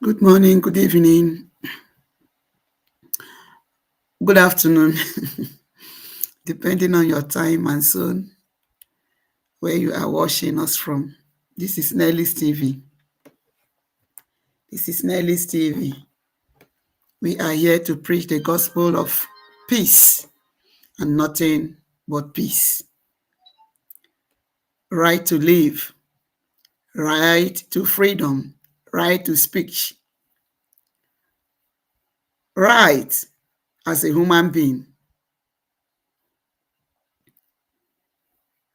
Good morning, good evening, good afternoon, depending on your time and zone where you are watching us from. This is Nelly's TV. This is Nelly's TV. We are here to preach the gospel of peace and nothing but peace. Right to live, right to freedom, right to speech, right as a human being.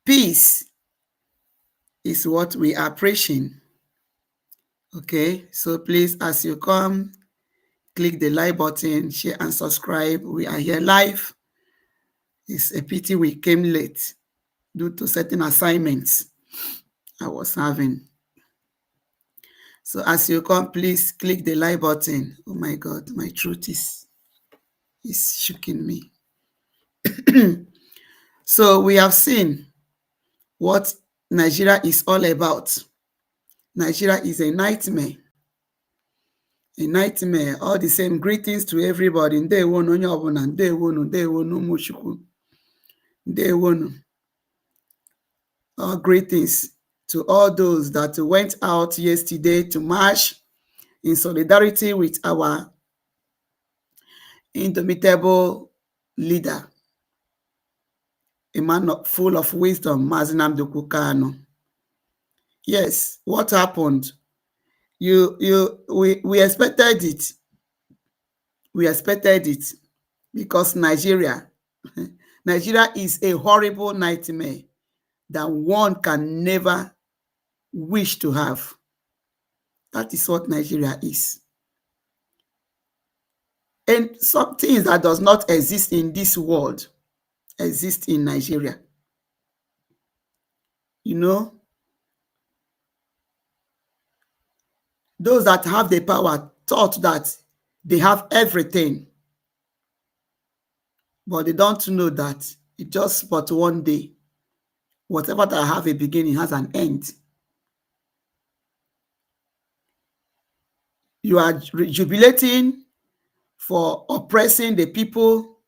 Peace is what we are preaching. Okay, so please, as you come, click the like button, share and subscribe. We are here live. It's a pity we came late due to certain assignments I was having. So as you come, please click the like button. Oh my God, my throat is shaking me. So we have seen what Nigeria is all about. Nigeria is a nightmare. A nightmare. All the same greetings to everybody. Ndewonu onye ọbụla, ndewonu, ndewonu ụmụchukwu, ndewonu. All greetings to all those that went out yesterday to march in solidarity with our indomitable leader, a man full of wisdom, Mazi Nnamdi Kanu. Yes, what happened? We expected it. We expected it because Nigeria is a horrible nightmare that one can never wish to have. That is what Nigeria is. And some things that does not exist in this world exist in Nigeria. You know, those that have the power thought that they have everything, but they don't know that it's just but one day. Whatever that have a beginning has an end. You are jubilating for oppressing the people,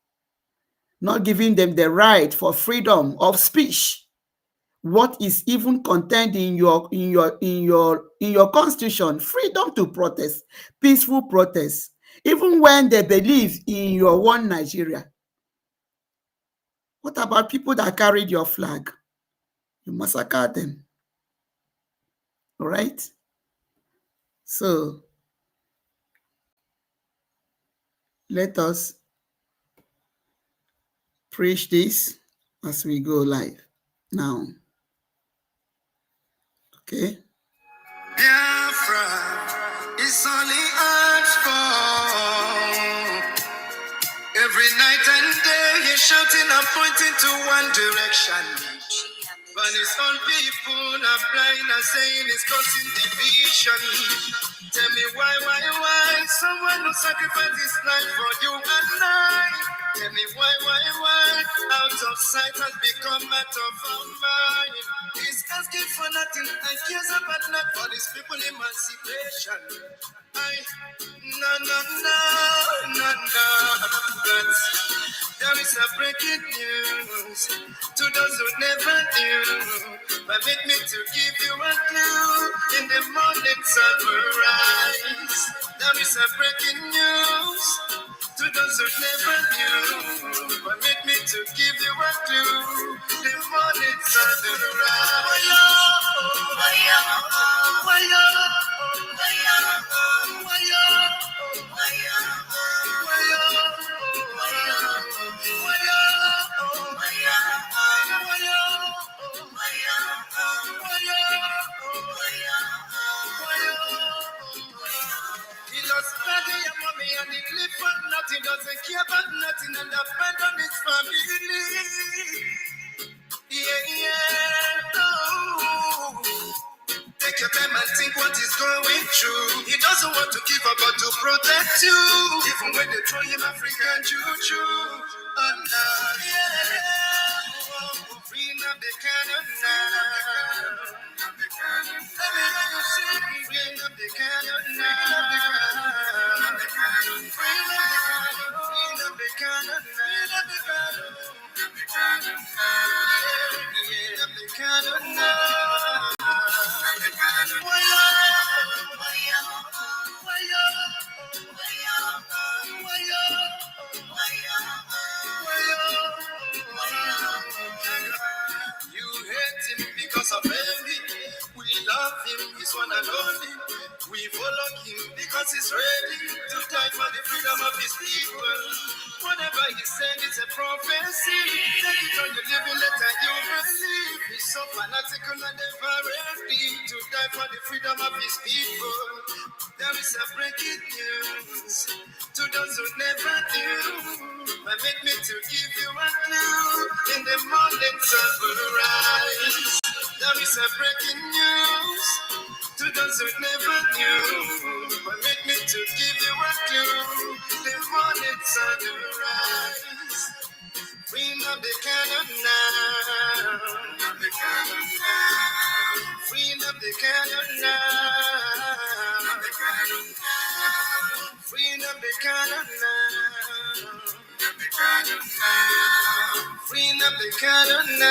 not giving them the right for freedom of speech. What is even contained in your constitution? Freedom to protest, peaceful protest, even when they believe in your one Nigeria. What about people that carried your flag? You massacre them. All right? So let us preach this as we go live now. Okay? Biafra is only asked for. Every night and day you're shouting and pointing to one direction. But his own people are blind and saying it's causing division. Tell me why? Someone who sacrificed his life for you and I. Tell me why? Out of sight has become out of our mind. He's asking for nothing and cares about not for these people emancipation. No. But there is a breaking news to those who never knew. Permit me to give you a clue. In the morning sunrise, there is a breaking news to those who never knew. Permit me to give you a clue. The morning sunrise. He lost daddy and mommy and he live for nothing, doesn't care about nothing and abandon his family. Yeah. Oh. Take your time and think what is going through. He doesn't want to give up but to protect you. Even when they throw him African juju. Oh no, yeah. Free up the cannon now. Let me know you see. Free up the cannon now. He's one and only. We follow him because he's ready to die for the freedom of his people. Whatever he said is a prophecy. Take it on your living letter, you believe. He's so fanatical and ever ready to die for the freedom of his people. There is a breaking news to those who never knew. Permit me to give you a clue. In the morning sun will rise. There is a breaking news to those who never knew. Permit me to give you a clue. The morning sun will rise. Free up the cannon now. The cannon now. Free up the cannon now. The cannon now. Free up the cannon now. The cannon now. Free up the cannon now.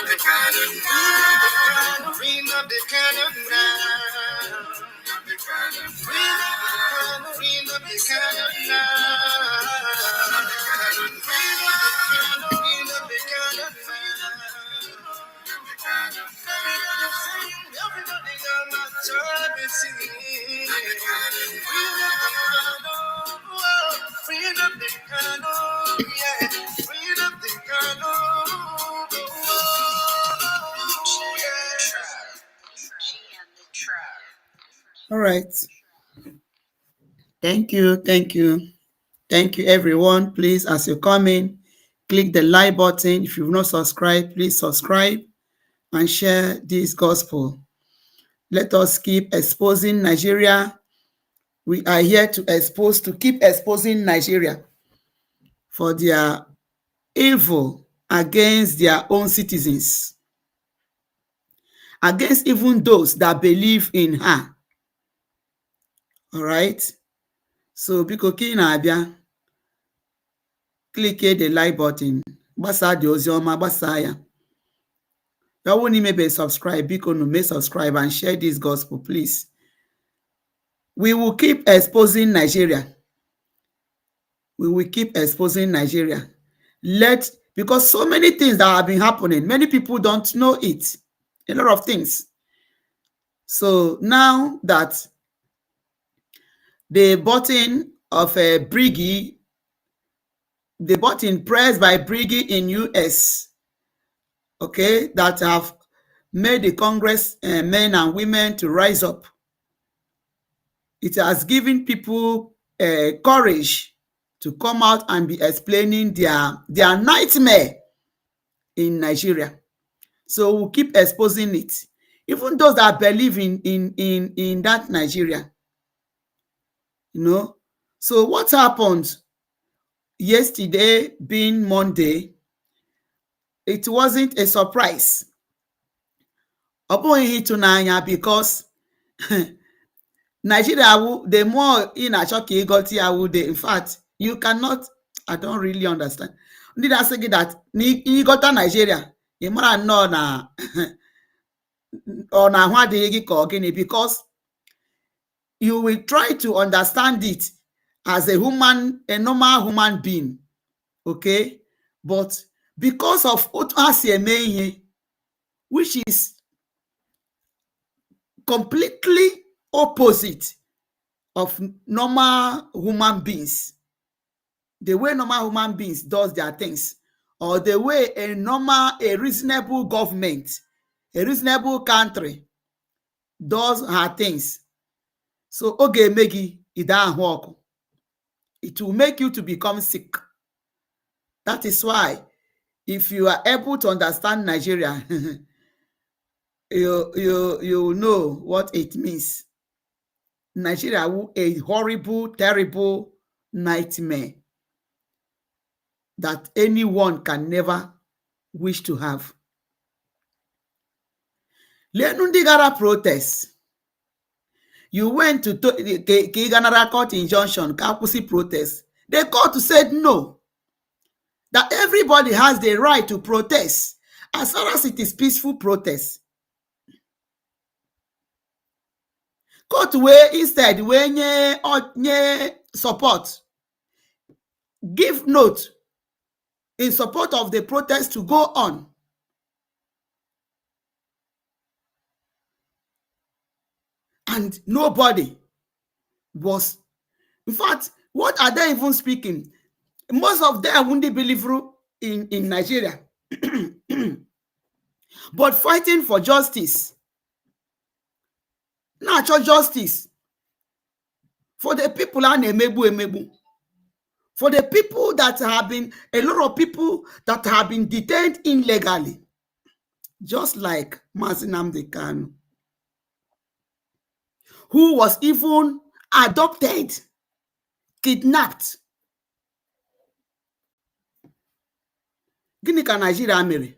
The cannon now. Free up the cannon now. The cannon. Free up the cannon now. All right. Thank you. Thank you. Thank you, everyone. Please, as you come in, click the like button. If you've not subscribed, please subscribe and share this gospel. Let us keep exposing Nigeria. We are here to keep exposing Nigeria for their evil against their own citizens, against even those that believe in her. All right. So, biko ka ị na-abịa, click the like button. Gbasa dị ozi ọma, gbasa ya. You won't even subscribe, biko no may subscribe and share this gospel, please. We will keep exposing Nigeria. We will keep exposing Nigeria. Because so many things that have been happening, many people don't know it. A lot of things. So now that the button of a Briggy, the button pressed by Briggy in US, okay, that have made the Congress men and women to rise up. It has given people courage to come out and be explaining their nightmare in Nigeria. So we'll keep exposing it. Even those that believe in that Nigeria. You know. So what happened yesterday being Monday, it wasn't a surprise. Because Nigeria, the more in a shock you got here, in fact, you cannot, I don't really understand. Need I say that you got to Nigeria, you might know na or na what the because you will try to understand it as a normal human being, okay? But because of which is completely opposite of normal human beings, the way normal human beings does their things, or the way a reasonable government, a reasonable country does her things. So Megi, it will make you to become sick. That is why if you are able to understand Nigeria, you know what it means. Nigeria, a horrible, terrible nightmare that anyone can never wish to have. Lenundigara protest. You went to Kiganara Court injunction, Kapusi protest. The court said no. That everybody has the right to protest as far as it is peaceful protest. Court way instead when ye support, give note in support of the protest to go on. and nobody was. In fact, what are they even speaking? Most of them wouldn't believe in Nigeria. But fighting for justice, natural justice, for the people and emebu, for the people that have been, a lot of people that have been detained illegally, just like Mazi Nnamdi Kanu, who was even adopted, kidnapped. Gịnị ka Nigeria mere?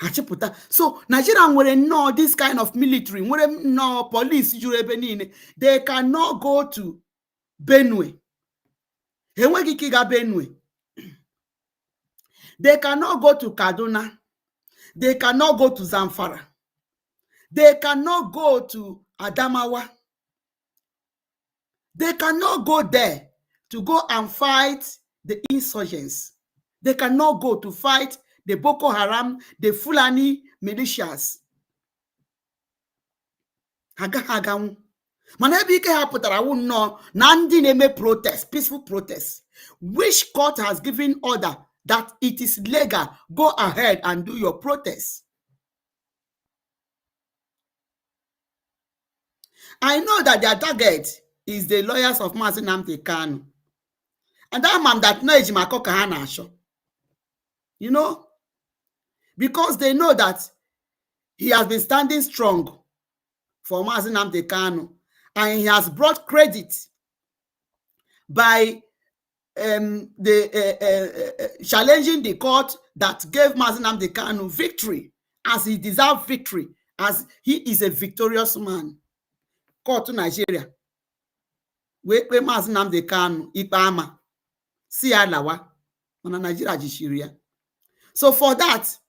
Achịpụta. So Nigeria nwere nnọọ this kind of military, nwere nnọọ police juru ebe niile. They cannot go to Benue. Enweghị ike ịga Benue. They cannot go to Kaduna. They cannot go to Zamfara. They cannot go to Adamawa. They cannot go there to go and fight the insurgents. They cannot go to fight the Boko Haram, the Fulani militias. Agaghị. Mana ebe ike ha pụtara wụ nnọọ na ndị na-eme protest, peaceful protest, which court has given order that it is legal. Go ahead and do your protest. I know that their target is the lawyers of Mazi Nnamdi Kanu. And that man that know N1ghtmäre ka ha na-achọ. You know? Because they know that he has been standing strong for Mazi Nnamdi Kanu. And he has brought credit by challenging the court that gave Mazi Nnamdi Kanu victory, as he deserved victory, as he is a victorious man. Court to Nigeria. We Mazi Nnamdi Kanu ikpe ama si alawa mana Nigeria jishiria. So for that,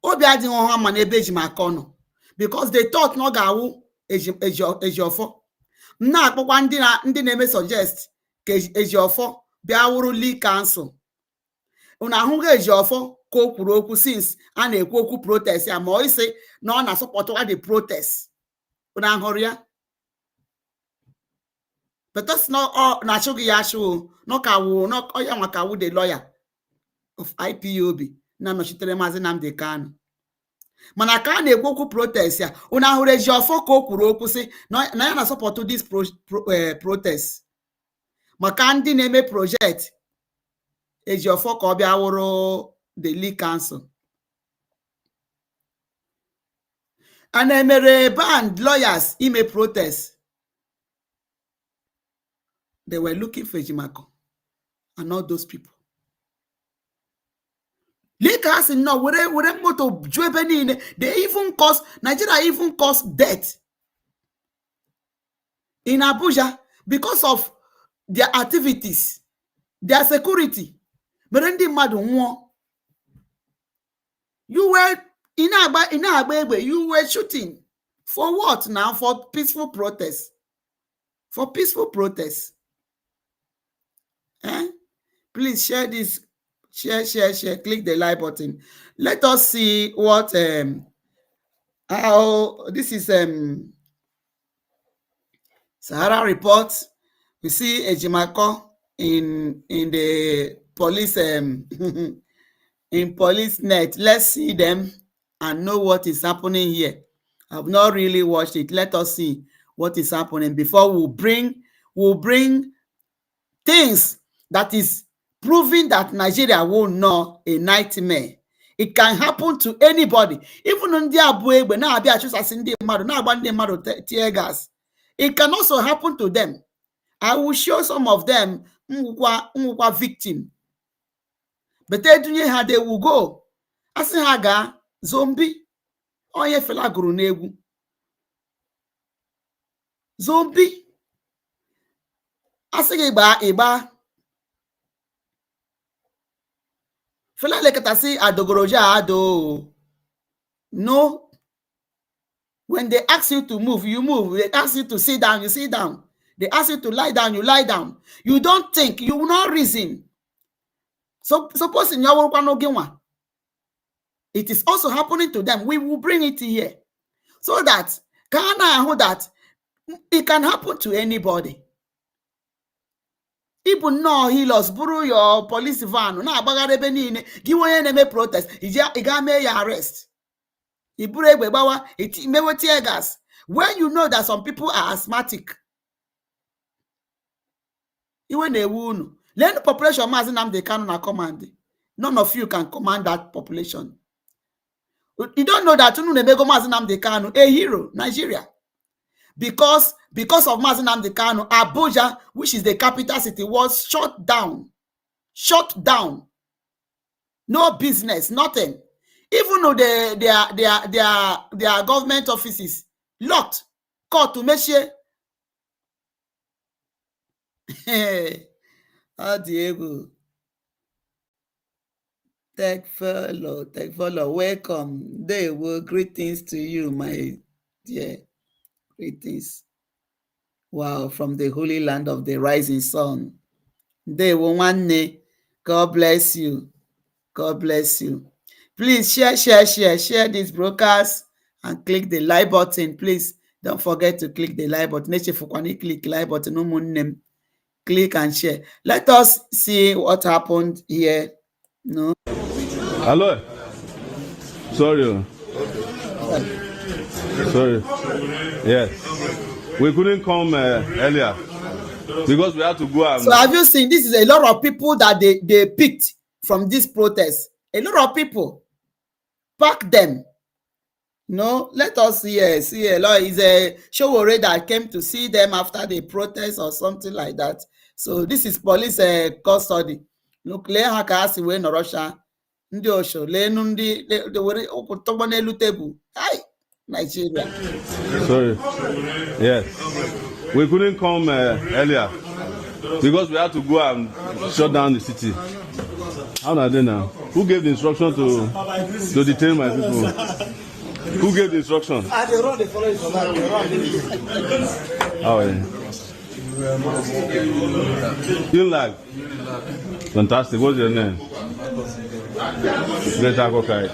obi adịghị ọha ma n'ebe N1ghtmäre nọ, because they thought na ọ ga-awụ Ejiofor. Na akpọkwa ndị na-eme suggest ka Ejiofor bịa wụrụ lead counsel. Unu ahụghị Ejiofor ka o kwuru okwu since a na-ekwu okwu protest ya, ma ọ isi na ọ na-asọpọtụwa the protest. Unu ahụrụ ya? But that's not na-achụghị ya achụ, no ka wụ, no ya nwa ka wụ the lawyer of IPOB na-anọchitere Mazi Nnamdi Kanu. Mana ka a na-ekwu okwu protest ya, unu ahụrụ Ejiofor ka o kwuru okwu sị na ya na-asọpọtụ this protest. Maka ndị na-eme project Ejiofor ka ọ bịa wụrụ the lead counsel. And emere band lawyers ime protest. They were looking for N1ghtmäre and all those people. Lakers no, were moto juebenine. They even caused Nigeria even caused death in Abuja because of their activities, their security. Merendi madu nwo. You were in Agba, you were shooting for what now? For peaceful protest. For peaceful protest. Please share this. Share. Click the like button. Let us see what how this is Sahara report. We see N1ghtmäre in the police in police net. Let's see them and know what is happening here. I've not really watched it. Let us see what is happening before we'll bring things that is proving that Nigeria will know a nightmare. It can happen to anybody. Even on the Hürr1ble, now be choose as in the madu, now ban the madu tear gas. It can also happen to them. I will show some of them ngwa victim. But they do how they will go. As haga zombie. Onye fela guru n'egwu. Zombie. Asị gị ịgba. Fela lekata si adogoroja ado. No. When they ask you to move, you move. They ask you to sit down, you sit down. They ask you to lie down, you lie down. You don't think, you will not reason. So suppose in your work, it is also happening to them. We will bring it here. So that Ghana, that It can happen to anybody. Even no healers, buru your police van, na agbagara ebe niile, gị onye na-eme protest, ị ga mee ya arrest. I buru egbe gbawa, mewe tear gas. When you know that some people are asthmatic, iwe na-ewu unu. Lee the population Maazị Nnamdi Kanu na command. None of you can command that population. You don't know that unu na-emego Maazị Nnamdi Kanu a hero, Nigeria. Because of Maazị Nnamdi Kanu, Abuja, which is the capital city, was shut down. Shut down. No business, nothing. Even though their government offices locked. Court to Meshe. Diego. Tech fellow, welcome. They will greetings to you, my dear. Greetings. Wow, from the holy land of the rising sun. They will one day. God bless you. God bless you. Please share this broadcast and click the like button. Please don't forget to click the like button. Click like button. Click and share. Let us see what happened here. No. Hello. Sorry. Yes. We couldn't come earlier because we had to go. So have you seen? This is a lot of people that they picked from this protest. A lot of people. Pack them. No, let us see a lot. Is a show already that came to see them after the protest or something like that. So this is police custody. Look, we in Russia. Ndi osho lenu ndi de were okutogbo n'elu table. Hi, Nigeria. Sorry. Yes. We couldn't come earlier because we had to go and shut down the city. How are they now? Who gave the instruction to detain my people? Who gave the instruction? Oh, yeah. Unilag. Fantastic. What's your name? Great Akokai.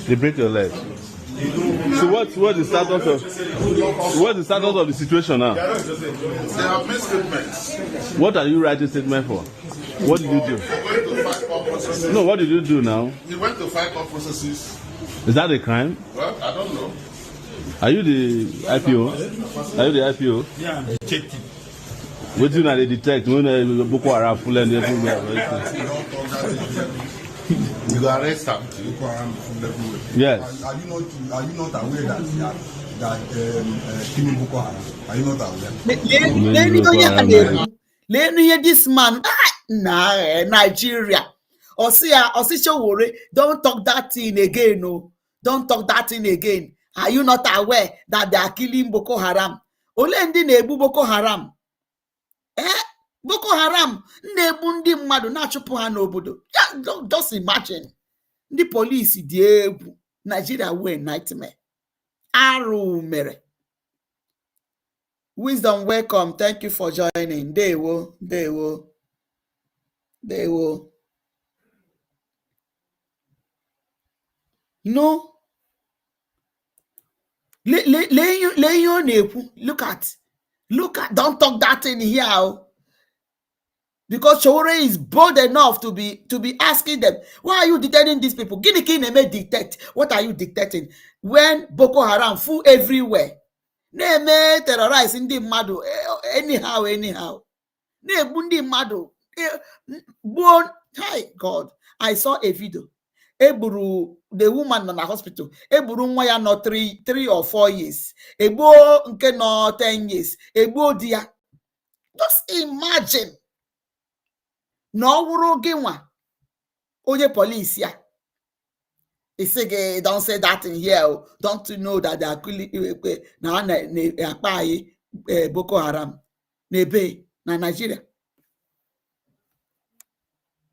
They break your leg. So what's the status of the situation now? They have made statements. What are you writing statement for? What did you do? No, what did you do now? He went to fight court processes. Is that a crime? Well, I don't know. Are you the IPO? Are you the IPO? Yeah, detective. What do you detect when Boko Haram full and everywhere? You arrest them. Yes. Are you not aware that killing Boko Haram? Are you not aware? Let me hear this man. Nigeria. Don't talk that thing again. No, don't talk that thing again. Are you not aware that they are killing Boko Haram? Ole ndị na-egbu Boko Haram. Boko Haram na-egbu ndị mmadụ na-achụpụ ha n'obodo. Just imagine. The police dị egwu. Nigeria were nightmare. Hürr1ble. Wisdom, welcome. Thank you for joining. They will. No. Look at. Don't talk that in here. Because Showore is bold enough to be asking them, why are you detaining these people? Neme detect. What are you detecting? When Boko Haram full everywhere. Neme terrorize ndị mmadụ anyhow. Na-egbu ndị mmadụ. Hi God. I saw a video. Egburu the woman in the hospital. Egburu nwa ya no 3 or 4 years. Egbo nke no 10 years. Egbo dia. Just imagine. No wuru gị nwa onye police ya. He say, don't say that in here. Don't you know that they are killing Boko Haram n'ebe na Nigeria?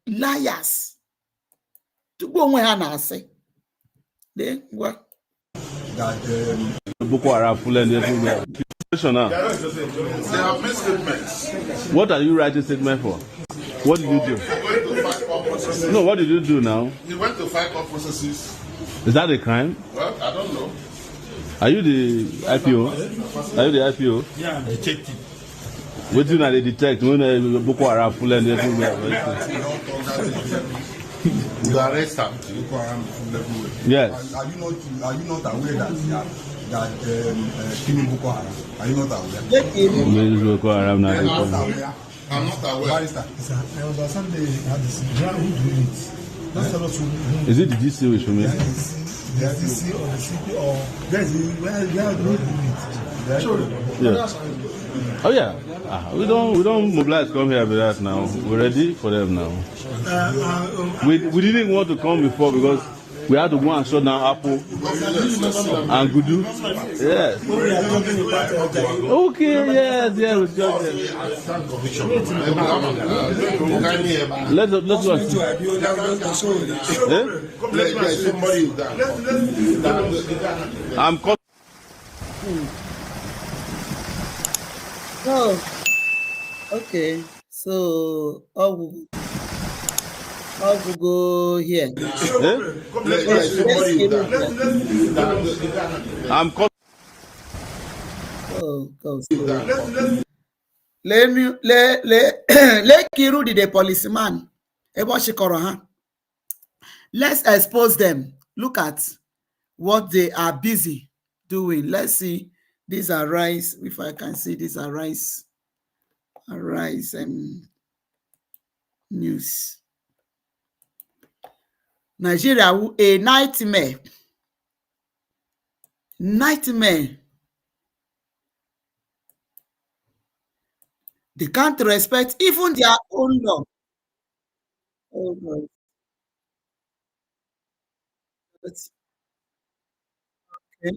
Liars. Tugbo onwe ha na-asị. Ngwa. Boko Haram full and everywhere. They have made statements. What are you writing statement for? What did you do? No, what did you do now? He went to fight court processes. Is that a crime? Well, I don't know. Are you the IPO? Are you the IPO? Yeah, detective. What do they detect when Boko Haram full and everywhere? You arrest them. Yes. Are you not aware that killing Boko Haram? Are you not aware? Boko Haram now. I'm not aware. Barrister. I understand they have this ground who do it. That's tell us who. Is it the GC which for me? The DC or the CP or there's where do it? Yeah. Oh yeah. We don't mobilize come here with that now. We're ready for them now. We didn't want to come before because we had to go and shut down Apple and Gudu. Yes. Okay, yes, we just let's go. I'm caught. Oh, okay. So how we go here? I'm caught. Oh, God. Let Kiru the policeman. Let's expose them. Look at what they are busy doing. Let's see. These are rice. If I can see, these are rice. Rice news. Nigeria, a nightmare. Nightmare. They can't respect even their own law. Oh God. Okay.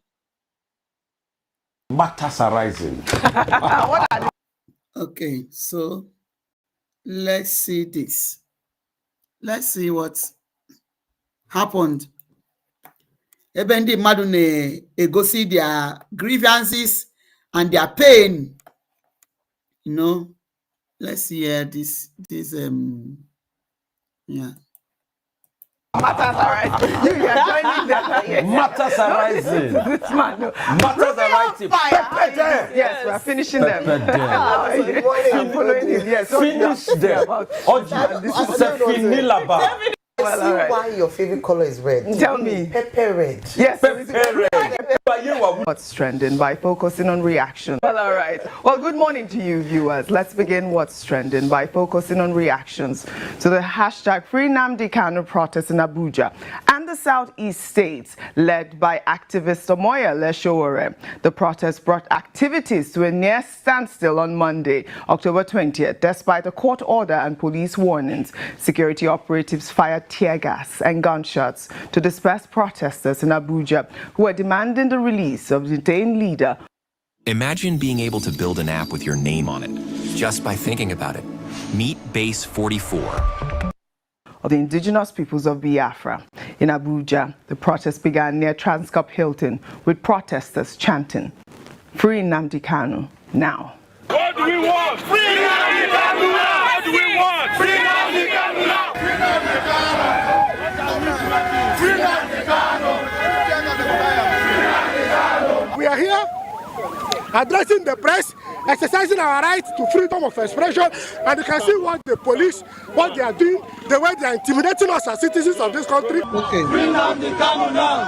Matters arising. Okay, so let's see this. Let's see what happened. Ebendi Madune go see their grievances and their pain. You know, let's see here this yeah. Matters arising. You are joining them. Matters arising. This man. Matters arising. Yes, we are finishing them. I'm following him. Yes. Finish them. Well, See why your favorite color is red. Tell me. Pepper red. Yes. What's trending by focusing on reaction. Well, all right. Well, good morning to you, viewers. Let's begin what's trending by focusing on reactions to the hashtag Free Nnamdi Kanu protest in Abuja and the southeast states led by activist Omoyele Sowore. The protest brought activities to a near standstill on Monday, October 20th, despite a court order and police warnings. Security operatives fired tear gas and gunshots to disperse protesters in Abuja who are demanding the release of the detained leader. Imagine being able to build an app with your name on it, just by thinking about it. Meet Base 44. Of the indigenous peoples of Biafra. In Abuja, the protest began near Transcorp Hilton with protesters chanting, "Free Nnamdi Kanu now." What do we want? Free Nnamdi Kanu now! What do we want? Free Nnamdi Kanu now! Free Nnamdi Kanu! We are here addressing the press, exercising our right to freedom of expression, and you can see what the police, what they are doing, the way they are intimidating us as citizens of this country. Okay. Free Nnamdi Kanu now!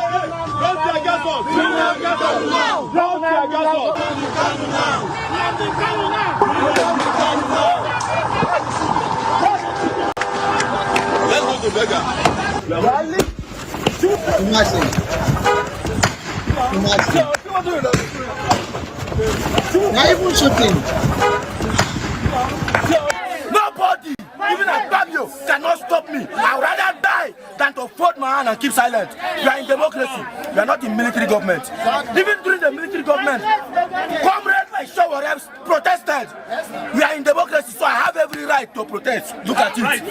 Don't tear gas us! Free Nnamdi Kanu now! Don't tear gas us! Nnamdi Kanu now! Nnamdi Kanu now! Nnamdi Kanu now! Let's go to Beggar. Imagine. Not even shooting. Nobody, even a Fabio, cannot stop me. I would rather die than to fold my hand and keep silent. We are in democracy. We are not in military government. Even during the military government, comrades like Sowore protested. We are in democracy, so I have every right to protest. Look at it.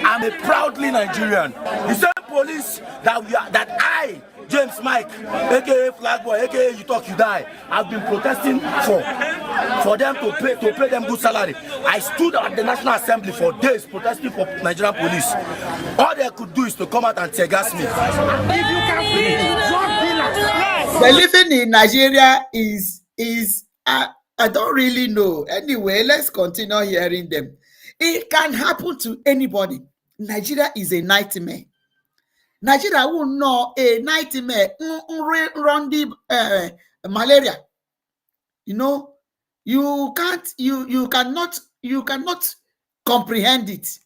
I'm a proudly Nigerian. The same police that I, James Mike, aka Flag Boy, aka You Talk You Die, I've been protesting for them to pay them good salary. I stood at the National Assembly for days protesting for Nigerian police. All they could do is to come out and tear gas me. If you can finish drug dealers The living in Nigeria is I don't really know. Anyway, let's continue hearing them. It can happen to anybody. Nigeria is a nightmare. Nigeria will know a nightmare. Run the malaria. You know, you cannot comprehend it.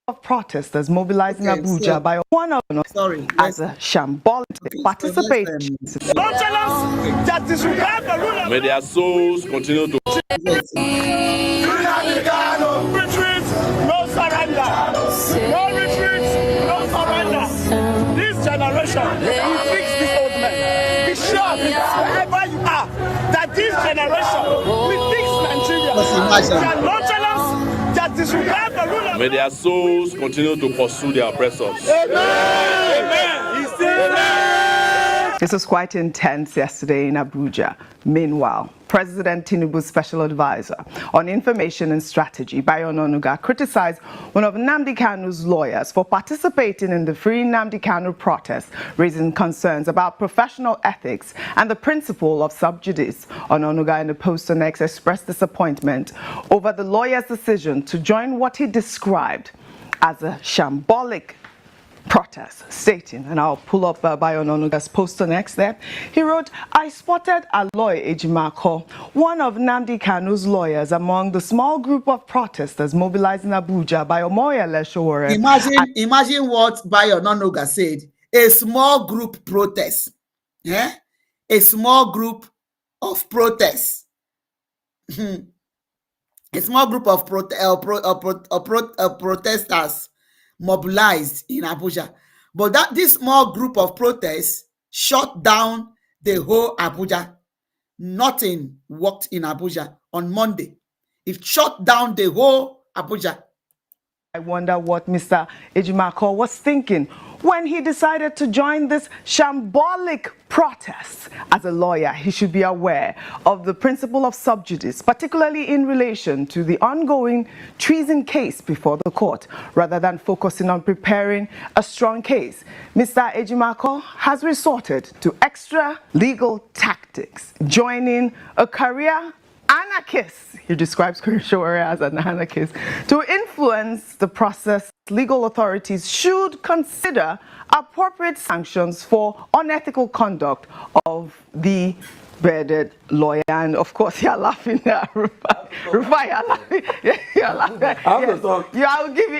Of protesters mobilizing Abuja by one of them as a shambolic participation. May their souls continue to No surrender. No retreat, no surrender. This generation will fix this old man. Be sure wherever you are that this generation will fix Nigeria. May their souls continue to pursue their oppressors. This was quite intense yesterday in Abuja. Meanwhile, President Tinubu's special advisor on information and strategy, Bayo Ononuga, criticized one of Nnamdi Kanu's lawyers for participating in the Free Nnamdi Kanu protest, raising concerns about professional ethics and the principle of sub judice. Ononuga, in a post on X, expressed disappointment over the lawyer's decision to join what he described as a shambolic protest, stating, and I'll pull up Bayo Ononuga's post on X there. He wrote, "I spotted Aloy Ejimako, one of Nnamdi Kanu's lawyers, among the small group of protesters mobilizing Abuja by Omoyele Sowore." Imagine what Bayo Ononuga said. A small group protest. Yeah? A small group of protests. A small group of protesters mobilized in Abuja, but this small group of protests shut down the whole Abuja. Nothing worked in Abuja on Monday. It shut down the whole Abuja. I wonder what Mr. Ejimako was thinking when he decided to join this shambolic protest. As a lawyer, he should be aware of the principle of sub judice, particularly in relation to the ongoing treason case before the court, rather than focusing on preparing a strong case. Mr. Ejimako has resorted to extra legal tactics, joining a career anarchist. He describes Sowore as an anarchist to influence the process. Legal authorities should consider appropriate sanctions for unethical conduct of the bearded lawyer. And of course, you're laughing there, Rufai, you're laughing. You're laughing. I'll give you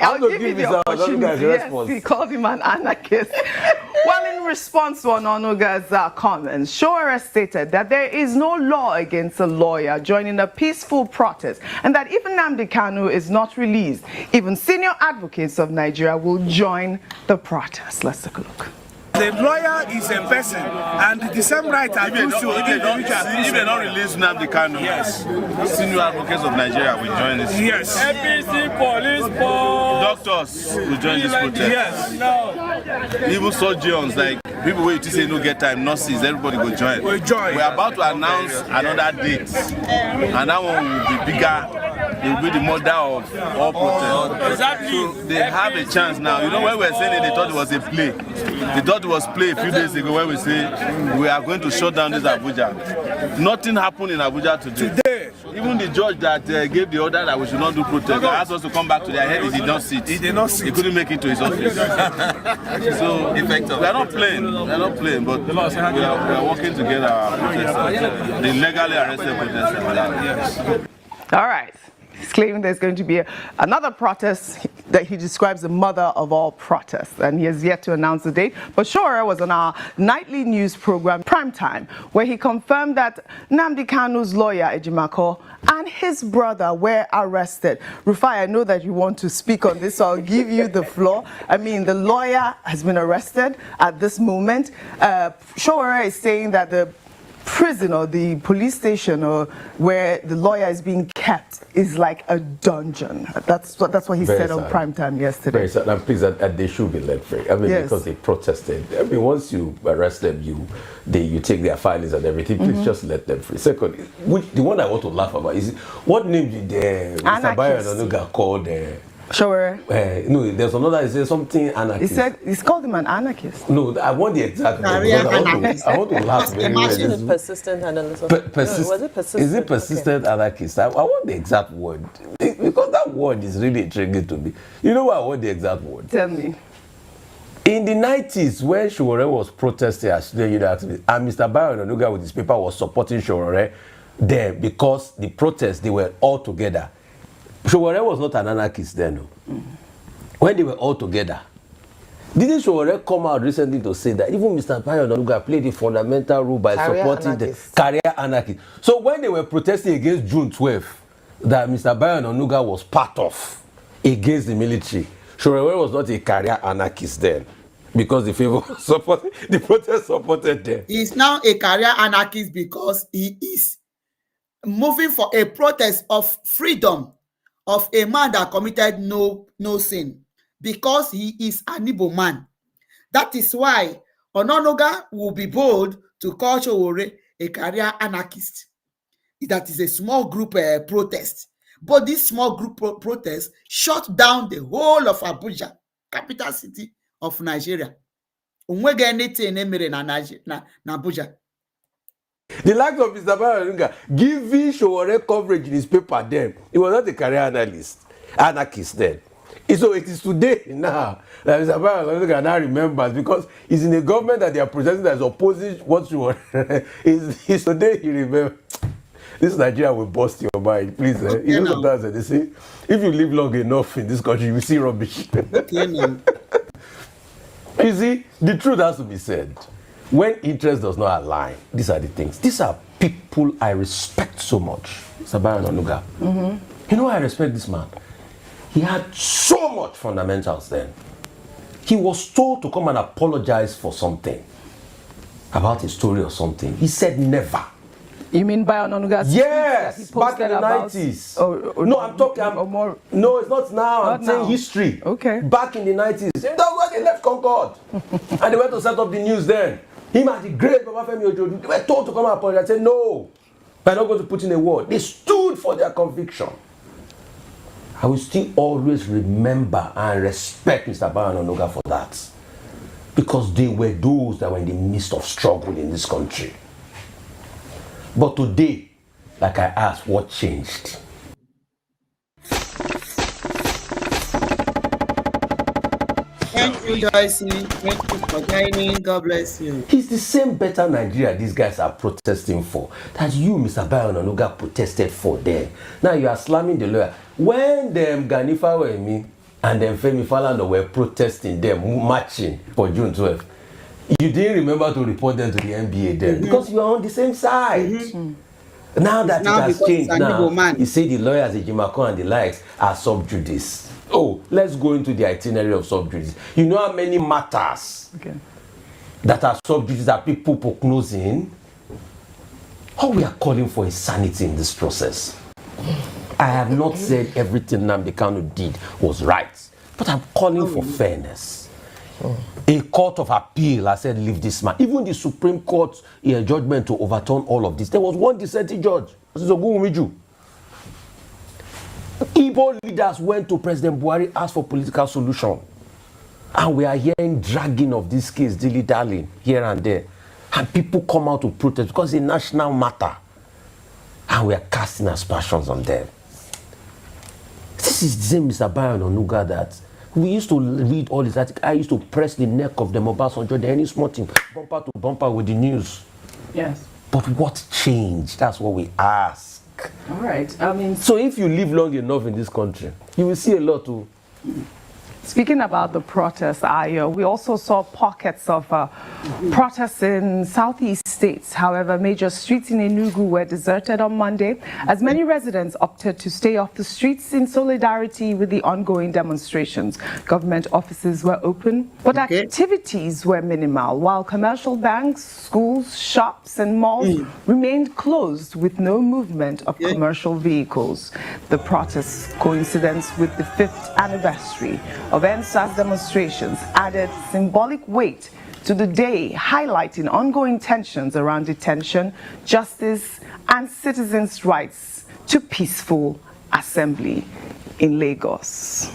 the opportunity. Yes, he called him an anarchist. Well, in response to Ononuga's comments, Sowore stated that there is no law against a lawyer joining a peaceful protest, and that if Nnamdi Kanu is not released, even senior advocates of Nigeria will join the protest. Let's take a look. The lawyer is a person, and the same right as if they don't release Nnamdi Kanu, yes, senior advocates of Nigeria will join this. Yes. APC, police, doctors will join this protest. Yes. Even surgeons, like people who say no get time, nurses, everybody will join. We'll join. We're about to announce another date, and that one will be bigger. It will be the mother of all protests. Exactly. So they have a chance now. You know, when we were saying it, they thought it was a play. They thought it was play a few days ago when we say we are going to shut down this Abuja. Nothing happened in Abuja today. Even the judge that gave the order that we should not do protest, asked us to come back to their head, he did not sit. He couldn't make it to his office. So we are not playing. We are not playing, but we are working together. Our protesters, the legally arrested protesters. All right. He's claiming there's going to be another protest that he describes the mother of all protests, and he has yet to announce the date. But Hürr1ble was on our nightly news program, Primetime, where he confirmed that Nnamdi Kanu's lawyer, Ejimako, and his brother were arrested. Rufai, I know that you want to speak on this, so I'll give you the floor. I mean, the lawyer has been arrested at this moment. Hürr1ble is saying that the prison or the police station or where the lawyer is being kept is like a dungeon. That's what he said on Primetime yesterday. Very sad. And please, they should be let free. I mean, because they protested. I mean, once you arrest them, you take their filings and everything. Please just let them free. Second, the one I want to laugh about is what name did Mr. Bayo Onanuga called? Hürr1ble. No, there's another. Is there something anarchist? He said he's called him an anarchist. No, I want the exact. I want to laugh very well. Persistent anarchist. Was it persistent? Is it persistent anarchist? I want the exact word because that word is really intriguing to me. You know what? I want the exact word. Tell me. In the 90s, when Hürr1ble was protesting at Student Union activists, and Mr. Bayo Onanuga with his paper was supporting Hürr1ble there because the protests, they were all together. Hürr1ble was not an anarchist then. No. When they were all together, didn't Hürr1ble come out recently to say that even Mr. Bayo Onanuga played a fundamental role by supporting the career anarchists? So when they were protesting against June 12th, that Mr. Bayo Onanuga was part of against the military, Hürr1ble was not a career anarchist then because the protest supported them. He is now a career anarchist because he is moving for a protest of freedom of a man that committed no sin, because he is an Igbo man. That is why Onanuga will be bold to call Hürr1ble a career anarchist. That is a small group protest. But this small group protest shut down the whole of Abuja, capital city of Nigeria. Onwege anything emere na Abuja. The lack of Mr. Bayo Onanuga giving Hürr1ble coverage in his paper then, he was not a career anarchist then. So it is today now that Mr. Bayo Onanuga now remembers because he's in a government that they are presenting as opposing what Hürr1ble is today he remembers. This Nigeria will bust your mind, please. You know sometimes they say, if you live long enough in this country, you will see rubbish. You see, the truth has to be said. When interest does not align, these are the things. These are people I respect so much. Mr. Bayo Onanuga. You know why I respect this man? He had so much fundamentals then. He was told to come and apologize for something, about a story or something. He said never. You mean Bayo Onanuga? Yes, back in the 90s. No, I'm talking. No, it's not now. I'm saying history. Okay. Back in the 90s. That's why they left Concord. And they went to set up the news then. Him and the great Babafemi Ojodu, they were told to come and apologize. I said, no, we're not going to put in a word. They stood for their conviction. I will still always remember and respect Mr. Bayo Onanuga for that. Because they were those that were in the midst of struggle in this country. But today, like I asked, what changed? Thank you, Joyce. Thank you for joining. God bless you. It's the same better Nigeria these guys are protesting for that you, Mr. Bayo Onanuga, protested for them. Now you are slamming the lawyer. When them Ganifa were me and them Femi Falana were protesting them, marching for June 12th, you didn't remember to report them to the NBA then because you are on the same side. Now that it has changed, now you say the lawyers, Ejimako and the likes are sub judice. Oh, let's go into the itinerary of sub judice. You know how many matters that are sub judice that people prognosing? All we are calling for is sanity in this process. I have not said everything Nnamdi Kanu did was right, but I'm calling for fairness. A court of appeal, I said, leave this man. Even the Supreme Court judgment to overturn all of this. There was one dissenting judge. Igbo leaders went to President Buhari, asked for political solution. And we are hearing dragging of this case, dilly-dallying, here and there. And people come out to protest because it's a national matter. And we are casting aspersions on them. This is the same Mr. Bayo Onanuga that we used to read all these articles. I used to press the neck of them Obasanjo, any small thing, bumper to bumper with the news. Yes. But what changed? That's what we ask. risk. All right. So if you live long enough in this country, you will see a lot too. Speaking about the protests, we also saw pockets of protests in southeast states. However, major streets in Enugu were deserted on Monday as many residents opted to stay off the streets in solidarity with the ongoing demonstrations. Government offices were open, but activities were minimal, while commercial banks, schools, shops and malls remained closed with no movement of commercial vehicles. The protests coincidence with the 5th anniversary of N1ght's demonstrations added symbolic weight to the day, highlighting ongoing tensions around detention, justice, and citizens' rights to peaceful assembly in Lagos.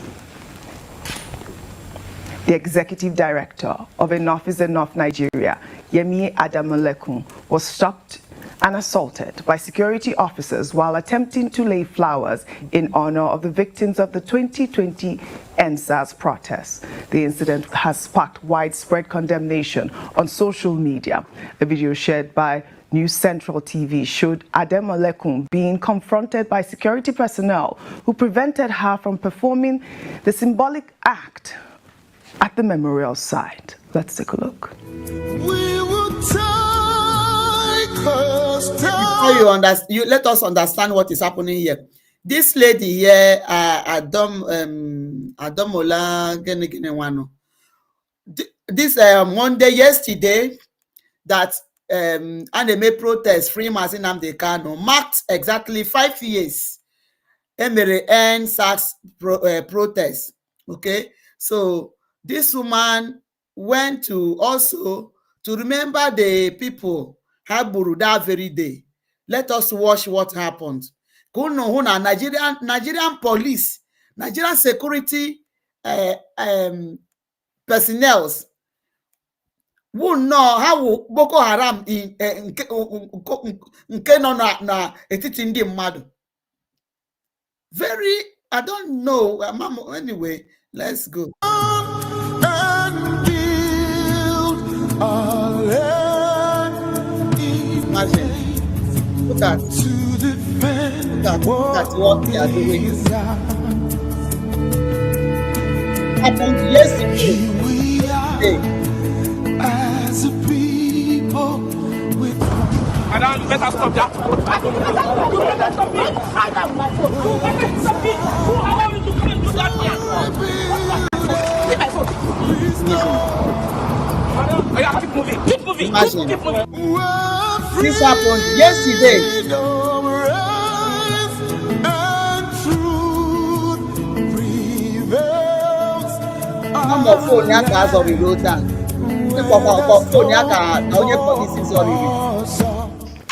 The executive director of Enough is Enough Nigeria, Hürr1ble, was stopped and assaulted by security officers while attempting to lay flowers in honor of the victims of the 2020 N1ght's protests. The incident has sparked widespread condemnation on social media. A video shared by News Central TV showed Hürr1ble being confronted by security personnel who prevented her from performing the symbolic act at the memorial site. Let's take a look. Before you let us understand what is happening here. This lady here, Adomola Genewano. This Monday, yesterday, that anime protest, free Mazi Nnamdi Kanu, marked exactly 5 years. N1ght's protest. Okay, so this woman went to also to remember the people Hürr1ble that very day. Let us watch what happened. Nigerian police, Nigerian security personnel will know how Boko Haram in na etiti ndị mmadụ. Very, I don't know. Anyway, let's go. Imagine. Look at what they are doing. Happened yesterday. As a people with Madam, you better stop that. You better stop me. Who allow you to come and do that, man? Keep moving. Keep moving. Imagine. Keep moving. This happened yesterday. I'm a phone as of the road down.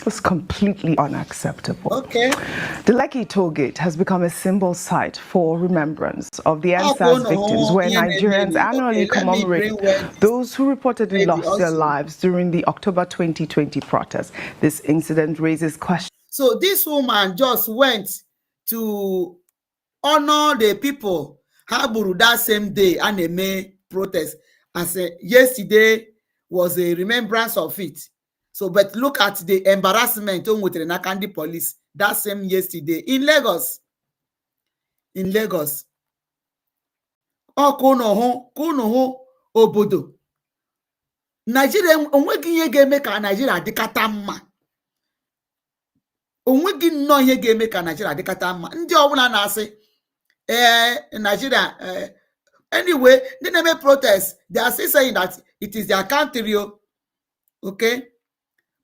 It's completely unacceptable. Okay. The Lekki toll gate has become a symbol site for remembrance of the N1ght's victims, where Nigerians annually commemorate those who reportedly lost their lives during the October 2020 protests. This incident raises questions. So this woman just went to honor the people Hürr1ble that same day and they made protest. And say yesterday was a remembrance of it. So, but look at the embarrassment with the Nakandi police that same yesterday in Lagos. In Lagos. Oh, kono obodo. Nigeria, onwegi ihe ga-eme ka Nigeria dịkata mma. Onwegi nnọọ ihe ga-eme ka Nigeria dịkata mma. Ndị ọbụla na-asị Nigeria anyway, they never protest. They are still saying that it is their country, okay?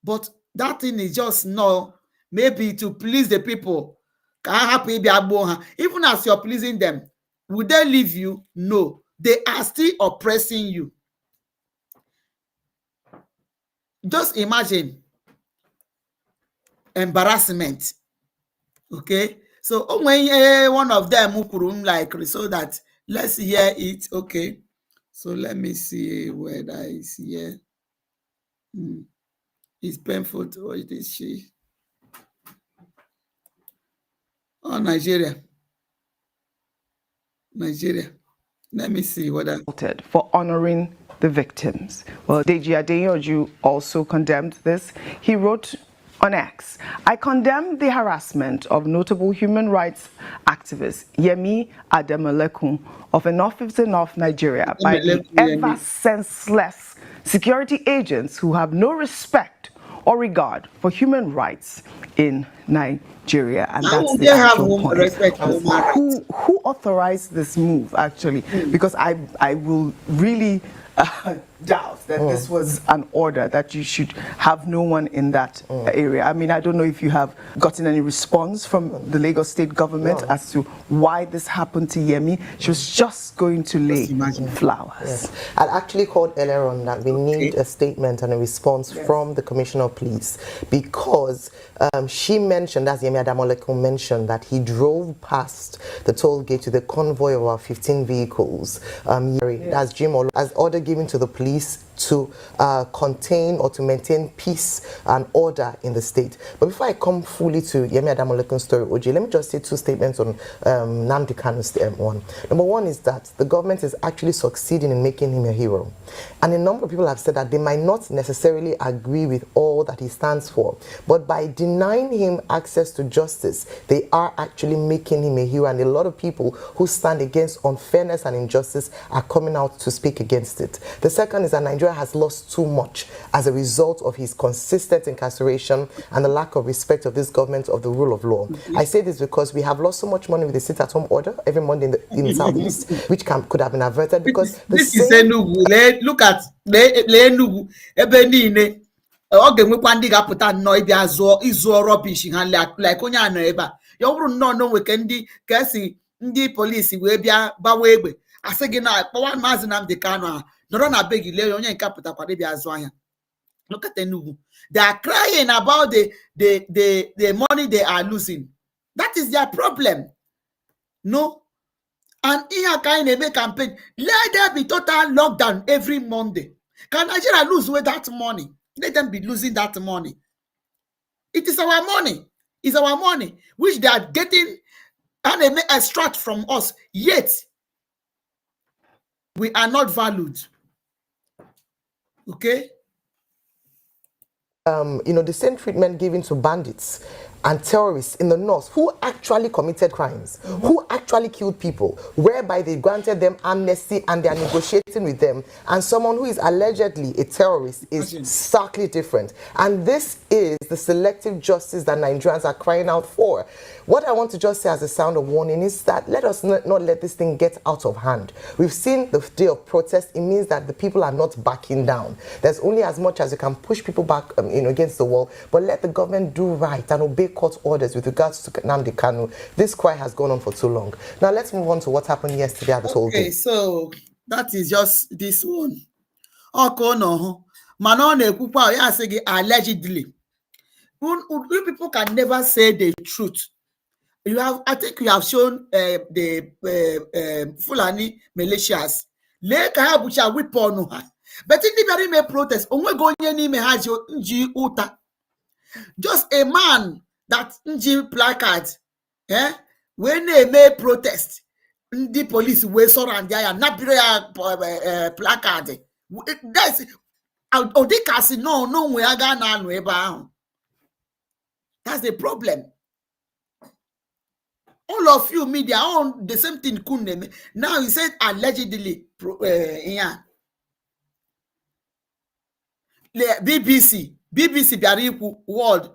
But that thing is just no, maybe to please the people. Even as you're pleasing them, will they leave you? No, they are still oppressing you. Just imagine embarrassment, okay? So when one of them who could like so that. Let's hear it. Okay. So let me see whether it's here. It's painful to watch this shit. Oh, Nigeria. Let me see what I... For honoring the victims. Well, Deji Adeyoju also condemned this. He wrote On X, I condemn the harassment of notable human rights activist Yemi Ademalekun of Enough is Enough Nigeria by the ever senseless security agents who have no respect or regard for human rights in Nigeria. And that's the actual point. Who authorized this move, actually? Because I will really doubt that this was an order that you should have no one in that area. I mean, I don't know if you have gotten any response from the Lagos state government as to why this happened to Yemi. She was just going to lay flowers. Yes. I actually called earlier on that we need a statement and a response from the Commissioner of Police, because she mentioned, as Yemi Adamolekun mentioned, that he drove past the toll gate to the convoy of about 15 vehicles. As Jim as order given to the police to contain or to maintain peace and order in the state. But before I come fully to Yemi Adamolekun's story, OJ, let me just say two statements on Nnamdi Kanu's one. Number one is that the government is actually succeeding in making him a hero. And a number of people have said that they might not necessarily agree with all that he stands for, but by denying him access to justice, they are actually making him a hero. And a lot of people who stand against unfairness and injustice are coming out to speak against it. The second is that Nigeria has lost too much as a result of his consistent incarceration and the lack of respect of this government of the rule of law. I say this because we have lost so much money with the sit-at-home order every Monday in the Southeast, which could have been averted because this is Enugu. Look at Enugu. Ebenine. Oge nwekwa ndị ga-apụta nnọọ ịbịa zụọ izu rubbish ha like onye anọ ebe a. Ya bụrụ nnọọ nweke ndị ka esi ndị polisi wee bịa gbawa egbe asị gị na kpọwa Maazị Nnamdi Kanu ha nọrọ na be gị lee onye nke pụtakwara ịbịa azụ ahịa. Look at Enugu. They are crying about the money they are losing. That is their problem. No. And here kind of make campaign. Let there be total lockdown every Monday. Can Nigeria lose with that money? Let them be losing that money. It is our money. It's our money, which they are getting and they may extract from us. Yet, we are not valued. Okay? The same treatment given to bandits and terrorists in the north who actually committed crimes, who actually killed people, whereby they granted them amnesty and they are negotiating with them, and someone who is allegedly a terrorist is starkly different. And this is the selective justice that Nigerians are crying out for. What I want to just say as a sound of warning is that let us not let this thing get out of hand. We've seen the day of protest. It means that the people are not backing down. There's only as much as you can push people back against the wall, but let the government do right and obey court orders with regards to Nnamdi Kanu. This cry has gone on for too long. Now let's move on to what happened yesterday at the toll gate. Okay, so that is just this one. Okay, no. Manon allegedly. You people can never say the truth. I think you have shown the Fulani militias. But in the very may protest, just a man that placard, when they may protest, the police will surround there and not placard. That's that's the problem. All of you media on the same thing. Now he said allegedly. BBC World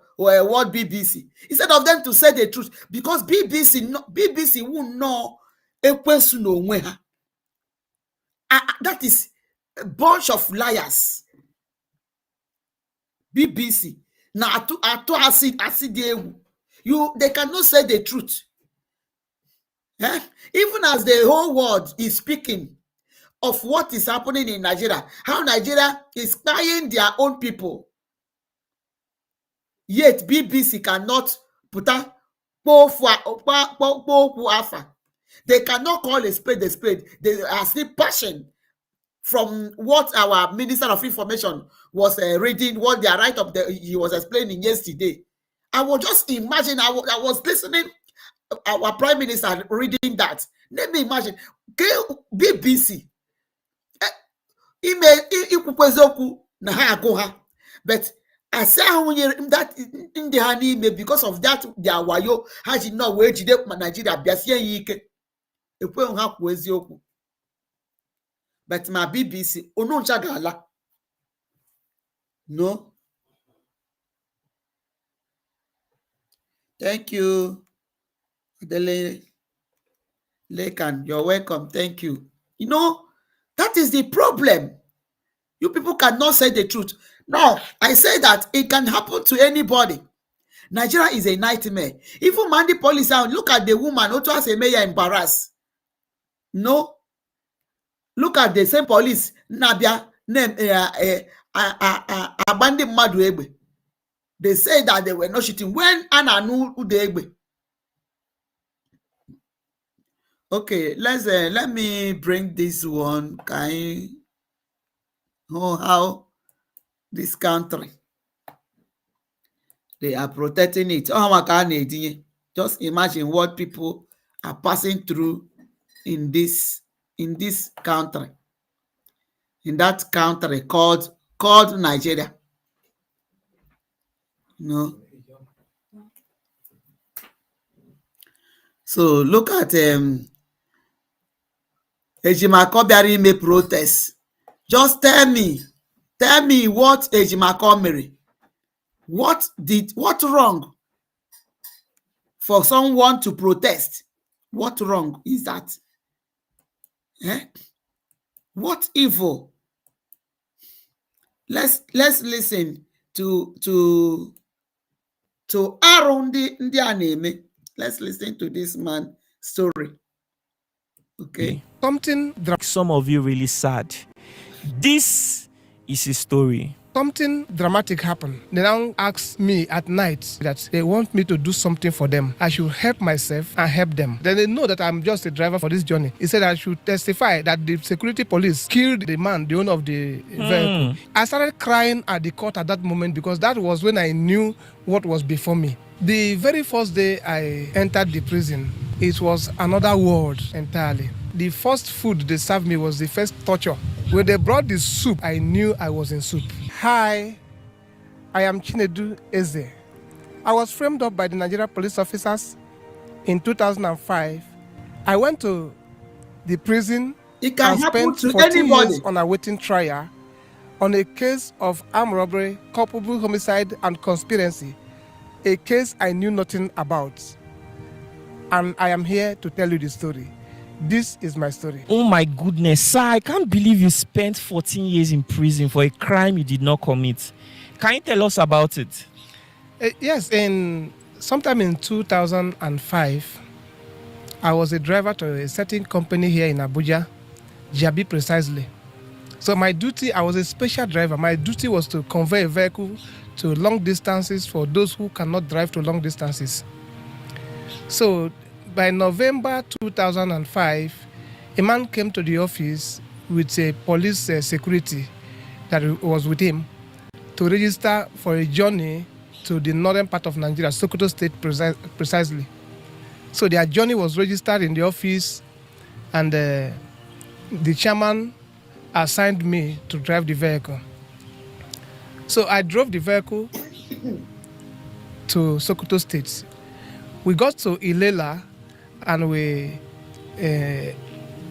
BBC. Instead of them to say the truth, because BBC will know a person that is a bunch of liars. BBC now they cannot say the truth. Even as the whole world is speaking of what is happening in Nigeria, how Nigeria is spying their own people. Yet BBC cannot put up. They cannot call a spade a spade. They are still passion from what our Minister of Information was reading, what they are right up there, he was explaining yesterday. I was just imagine, I was listening, our Prime Minister reading that. Let me imagine, BBC, but I say that in the honey because of that their wayo has not waged up Nigeria biasia yike ekwe ha kwu eziokwu. But my BBC onu nchagala. No. Thank you. Lekan, you're welcome. Thank you. You know, that is the problem. You people cannot say the truth. No, I say that it can happen to anybody. Nigeria is a nightmare. Even Mandi police, look at the woman who was a mayor embarrassed. No. Look at the same police. Nabia name abandoned Hürr1ble. They say that they were not shooting when Anna knew Hürr1ble. Okay, let me bring this one. Can you know how this country they are protecting it? Just imagine what people are passing through in this country, in that country called Nigeria. No. So look at Ejimako Biarime protest. Just tell me what MNK. What wrong for someone to protest? What wrong is that? What evil? Let's listen to Aaron Ndianeme. Let's listen to this man's story. Okay. Something some of you really sad. This is his story. Something dramatic happened. They now ask me at night that they want me to do something for them. I should help myself and help them. Then they know that I'm just a driver for this journey. He said I should testify that the security police killed the man, the owner of the vehicle. I started crying at the court at that moment because that was when I knew what was before me. The very first day I entered the prison, it was another world entirely. The first food they served me was the first torture. When they brought the soup, I knew I was in soup. Hi, I am Chinedu Eze. I was framed up by the Nigeria police officers in 2005. I went to the prison and spent 14 years on awaiting trial on a case of armed robbery, culpable homicide, and conspiracy, a case I knew nothing about. And I am here to tell you the story. This is my story. Oh my goodness, sir, I can't believe you spent 14 years in prison for a crime you did not commit. Can you tell us about it? Yes, sometime in 2005, I was a driver to a certain company here in Abuja, Jabi precisely. So my duty, I was a special driver. My duty was to convey a vehicle to long distances for those who cannot drive to long distances. So by November 2005, a man came to the office with a police security that was with him to register for a journey to the northern part of Nigeria, Sokoto State precisely. So their journey was registered in the office, and the chairman assigned me to drive the vehicle. So I drove the vehicle to Sokoto State. We got to Ilela, and we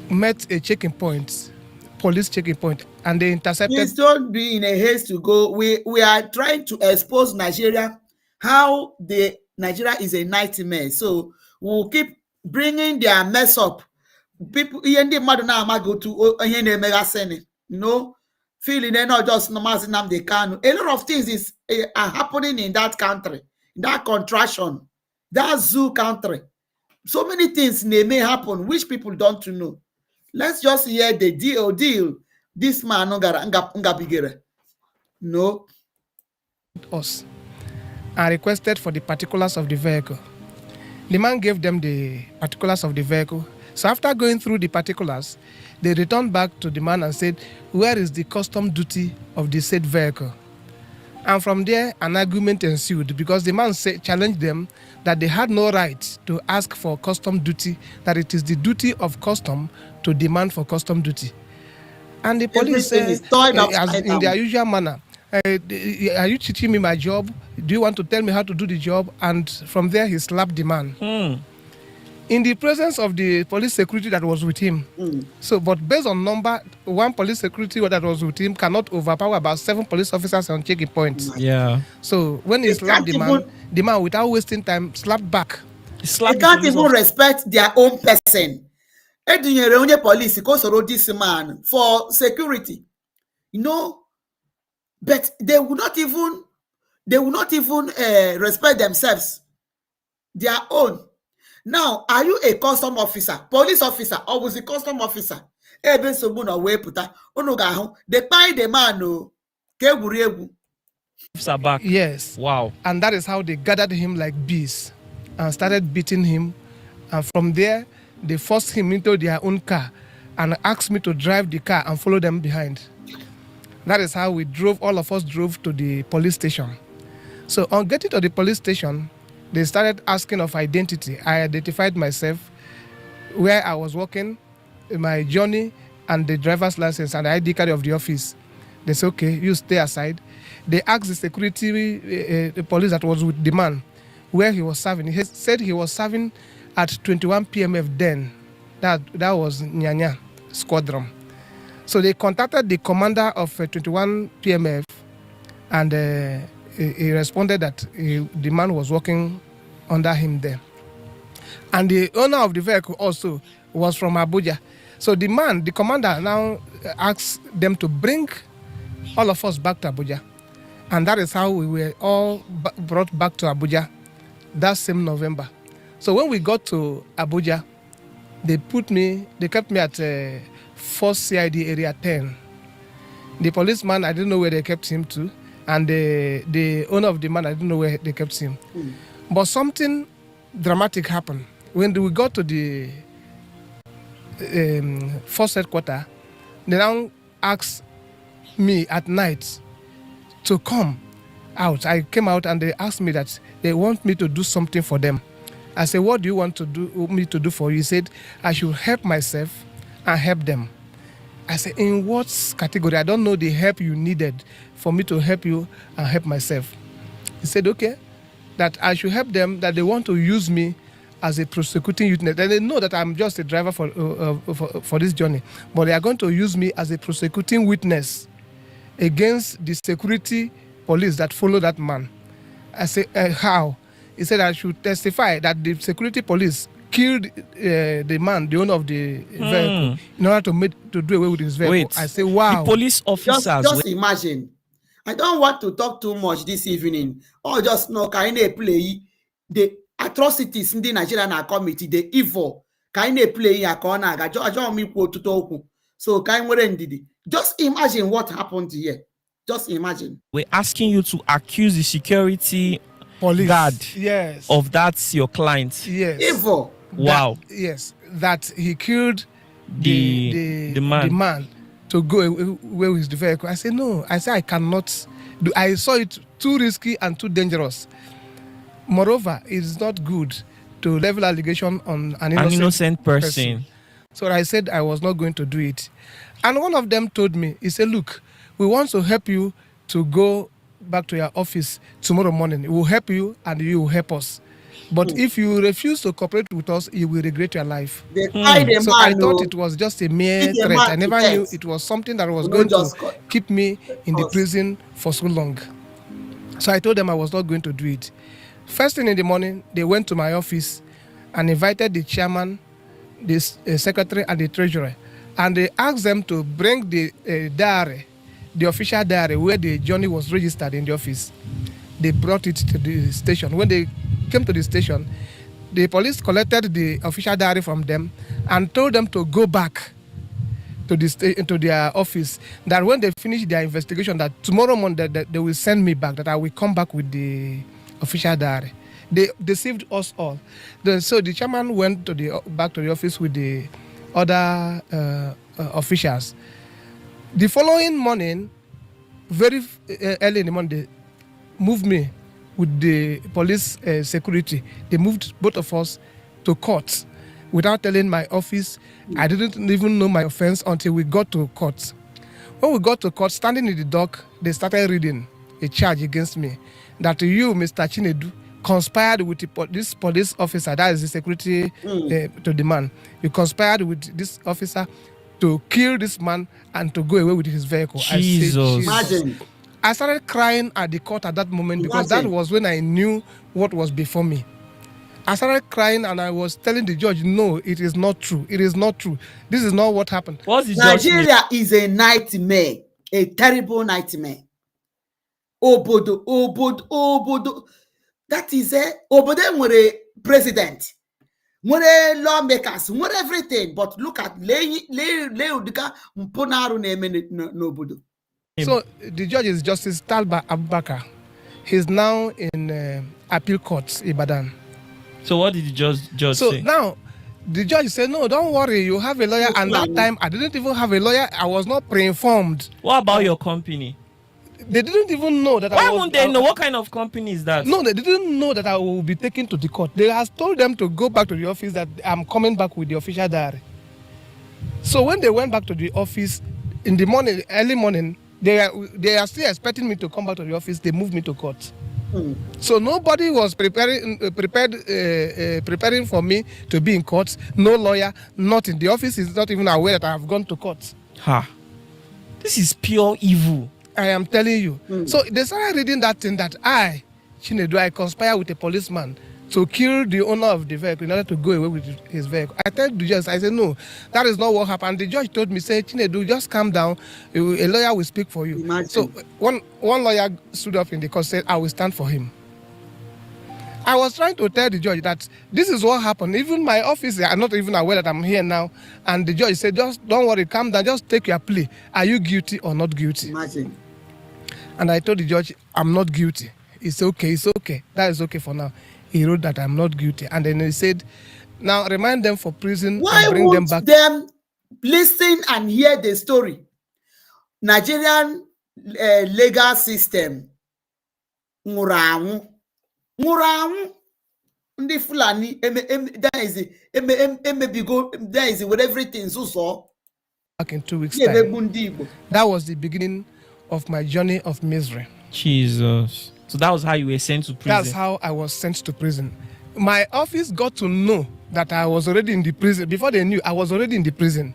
met a checking point, police checking point, and they intercepted. Please don't be in a haste to go. We are trying to expose Nigeria, how Nigeria is a nightmare. So we'll keep bringing their mess up. People, go to feeling they're not just normal. They can. A lot of things are happening in that country, that contraction, that zoo country. So many things may happen which people don't know. Let's just hear the deal. This man no. Us and requested for the particulars of the vehicle. The man gave them the particulars of the vehicle. So after going through the particulars, they returned back to the man and said, "Where is the custom duty of the said vehicle?" And from there, an argument ensued because the man challenged them that they had no right to ask for custom duty, that it is the duty of custom to demand for custom duty. And the police said, in their usual manner, are you teaching me my job? Do you want to tell me how to do the job? And from there, he slapped the man. In the presence of the police security that was with him. So, but based on number, one police security that was with him cannot overpower about 7 police officers on checking points. Yeah. So when he slapped the man without wasting time slapped back. They can't even respect their own person. Edinyere onye police kosoro this man for security. You know, but they will not even respect themselves, their own. Now, are you a custom officer, police officer, or was a custom officer? Ebe sobu na we puta unu ga ahụ they tie the man no ka egwuregwu. Yes. Wow. And that is how they gathered him like bees and started beating him. And from there, they forced him into their own car and asked me to drive the car and follow them behind. That is how all of us drove to the police station. So on getting to the police station, they started asking of identity. I identified myself, where I was working, my journey, and the driver's license and the ID card of the office. They said, okay, you stay aside. They asked the security, the police that was with the man, where he was serving. He said he was serving at 21 PMF then. That was Nyanya Squadron. So they contacted the commander of 21 PMF, and he responded that the man was working under him there. And the owner of the vehicle also was from Abuja. So the commander now asked them to bring all of us back to Abuja. And that is how we were all brought back to Abuja that same November. So when we got to Abuja, they kept me at 4th CID area 10. The policeman, I didn't know where they kept him to. And the owner of the man, I didn't know where they kept him. But something dramatic happened. When we got to the force headquarters, they now asked me at night to come out. I came out and they asked me that they want me to do something for them. I said, what do you want me to do for you? He said, I should help myself and help them. I said, in what category? I don't know the help you needed for me to help you and help myself. He said, okay, that I should help them, that they want to use me as a prosecuting witness. They know that I'm just a driver for this journey, but they are going to use me as a prosecuting witness against the security police that follow that man. I said, how? He said I should testify that the security police killed the man, the owner of the vehicle, in order to do away with his vehicle. Wait, I say, wow. The police officers. Just imagine. I don't want to talk too much this evening. Or just no kind of play the atrocities in the Nigerian committee, the evil kind of play a corner. I don't me quote to talk. So kind of just imagine what happened here. Just imagine. We're asking you to accuse the security police guard of that your client. Yes. Evil. Wow. That he killed the man to go away with the vehicle. I said, no. I said, I cannot do. I saw it too risky and too dangerous. Moreover, it's not good to level allegation on an innocent person. So I said I was not going to do it. And one of them told me, he said, look, we want to help you to go back to your office tomorrow morning. It will help you and you will help us. But if you refuse to cooperate with us, you will regret your life. So I thought it was just a mere threat. I never knew it was something that was going to keep me in the prison for so long. So I told them I was not going to do it. First thing in the morning, they went to my office and invited the chairman, the secretary, and the treasurer. And they asked them to bring the diary, the official diary where the journey was registered in the office. They brought it to the station. When they came to the station, the police collected the official diary from them and told them to go back to their office. That when they finish their investigation, that tomorrow morning they will send me back, that I will come back with the official diary. They deceived us all. So the chairman went back to the office with the other officials. The following morning, very early in the morning, they moved me with the police security. They moved both of us to court without telling my office. I didn't even know my offense until we got to court. When we got to court, standing in the dock, they started reading a charge against me that you, Mr. Chinedu, conspired with this police officer, that is the security to the man. You conspired with this officer to kill this man and to go away with his vehicle. Jesus. Imagine. I started crying at the court at that moment because that was when I knew what was before me. I started crying and I was telling the judge, no, it is not true. It is not true. This is not what happened. What's the Nigeria is a nightmare, a terrible nightmare. Obodo. That is Obodo nwere a president, nwere lawmakers, nwere everything. But look at Leudika Mponaru n'obodo. So the judge is Justice Talba Abubakar. He's now in appeal court, Ibadan. So what did the judge say? So now the judge said, no, don't worry, you have a lawyer. And that time I didn't even have a lawyer. I was not pre-informed. What about your company? They didn't even know that. Why won't they know? What kind of company is that? No, they didn't know that I will be taken to the court. They have told them to go back to the office, that I'm coming back with the official diary. So when they went back to the office in the morning, early morning, they are still expecting me to come back to the office. They moved me to court. So nobody was preparing for me to be in court. No lawyer, nothing. The office is not even aware that I have gone to court. This is pure evil. I am telling you. So they started reading that thing that I, Chinedu, I conspire with a policeman to kill the owner of the vehicle in order to go away with his vehicle. I told the judge, I said, no, that is not what happened. The judge told me, say, Chinedu, just calm down. A lawyer will speak for you. Imagine. So one lawyer stood up in the court and said, I will stand for him. I was trying to tell the judge that this is what happened. Even my officer are not even aware that I'm here now. And the judge said, just don't worry, calm down, just take your plea. Are you guilty or not guilty? Imagine. And I told the judge, I'm not guilty. It's okay. That is okay for now. He wrote that I'm not guilty. And then he said, now remind them for prison and bring them back. Why won't them listen and hear the story? Nigerian legal system. Muramu. Ndi Fulani, there is with everything. So. Back in 2 weeks' time. That was the beginning of my journey of misery. Jesus. So that was how you were sent to prison? That's how I was sent to prison. My office got to know that I was already in the prison. Before they knew, I was already in the prison.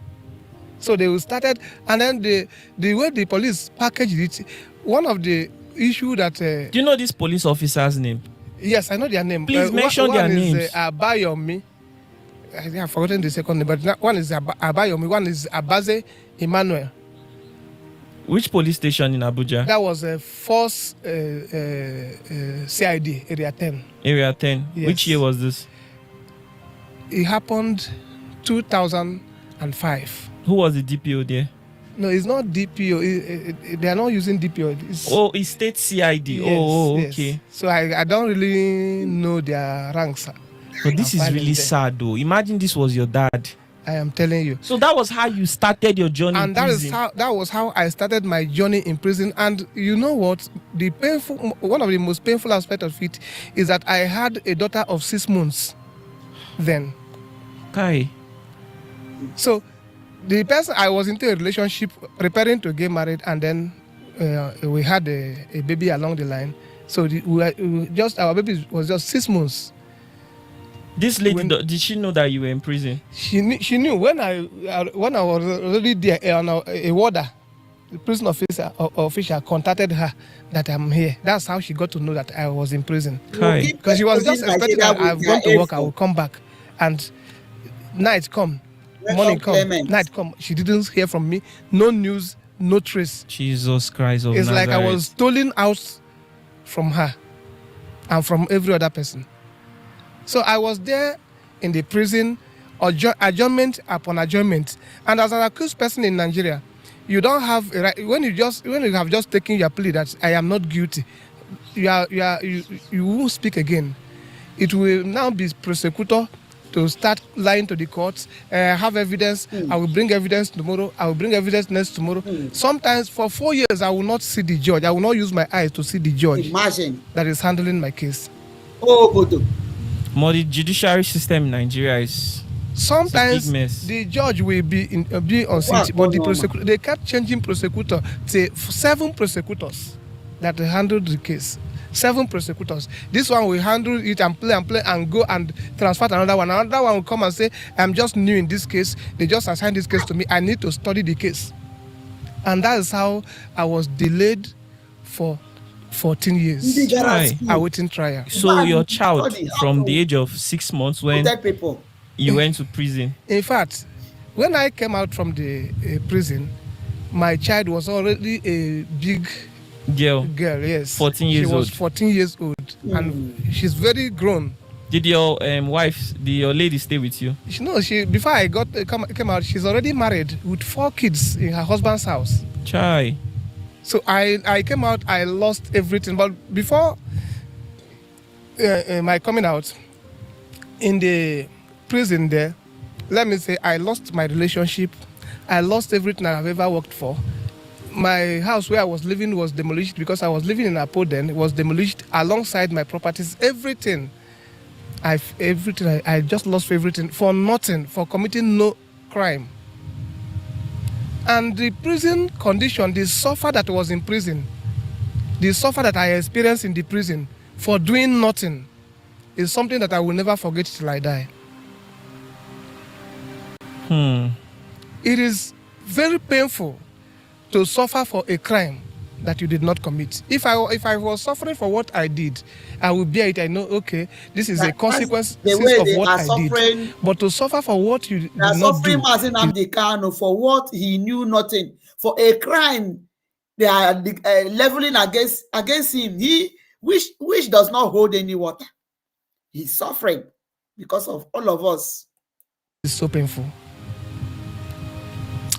So they started, and then the way the police packaged it, one of the issue that... Do you know this police officer's name? Yes, I know their name. Please mention their names. One is Abayomi. I think I've forgotten the second name, but one is Abayomi, one is Abaze Emmanuel. Which police station in Abuja? That was a first CID, Area 10. Area 10. Yes. Which year was this? It happened 2005. Who was the DPO there? No, it's not DPO. They are not using DPO. It's state CID. Yes, okay. Yes. So I don't really know their ranks. But this is really sad though. Imagine this was your dad. I am telling you. So that was how you started your journey in prison. And that was how I started my journey in prison. And you know what? One of the most painful aspects of it is that I had a daughter of 6 months then. Okay. So the person, I was into a relationship, preparing to get married, and then we had a baby along the line. So our baby was just 6 months. This lady, did she know that you were in prison? She knew when I was already there. A warder, the prison official contacted her that I'm here. That's how she got to know that I was in prison. Because she was just expecting that I've gone to work, I will come back, and night come, morning come, night come. She didn't hear from me. No news, no trace. Jesus Christ of It's Nazareth. like I was stolen out from her and from every other person. So I was there in the prison, adjournment upon adjournment. And as an accused person in Nigeria, you don't have a right, when you have just taken your plea that I am not guilty, you won't speak again. It will now be prosecutor to start lying to the courts, have evidence. I will bring evidence tomorrow. I will bring evidence next tomorrow. Sometimes for 4 years, I will not see the judge. I will not use my eyes to see the judge. Imagine. That is handling my case. Oh, Bodo. The judiciary system in Nigeria is Sometimes the judge will be on seat, but the prosecutor, they kept changing prosecutor to 7 prosecutors that handled the case. 7 prosecutors. This one will handle it and play and go and transfer to another one. Another one will come and say, I'm just new in this case. They just assigned this case to me. I need to study the case. And that is how I was delayed for 14 years awaiting trial. So your child from the age of 6 months when you went to prison? In fact, when I came out from the prison, my child was already a big girl, yes. 14 years old. She was 14 years old, and she's very grown. Did your your lady stay with you? No, before I came out, she's already married with 4 kids in her husband's house. Chai. So I came out, I lost everything. But before my coming out, in the prison there, let me say I lost my relationship. I lost everything I've ever worked for. My house where I was living was demolished because I was living in Apo then. It was demolished alongside my properties. Everything. I just lost everything for nothing, for committing no crime. And the prison condition, the suffer that was in prison, the suffer that I experienced in the prison for doing nothing is something that I will never forget till I die. It is very painful to suffer for a crime that you did not commit. If I was suffering for what I did, I will bear it. I know, okay, this is a consequence of what I did. But to suffer for what you did not do. Suffering Nnamdi Kanu for what he knew nothing, for a crime they are leveling against him. He which does not hold any water. He's suffering because of all of us. It's so painful.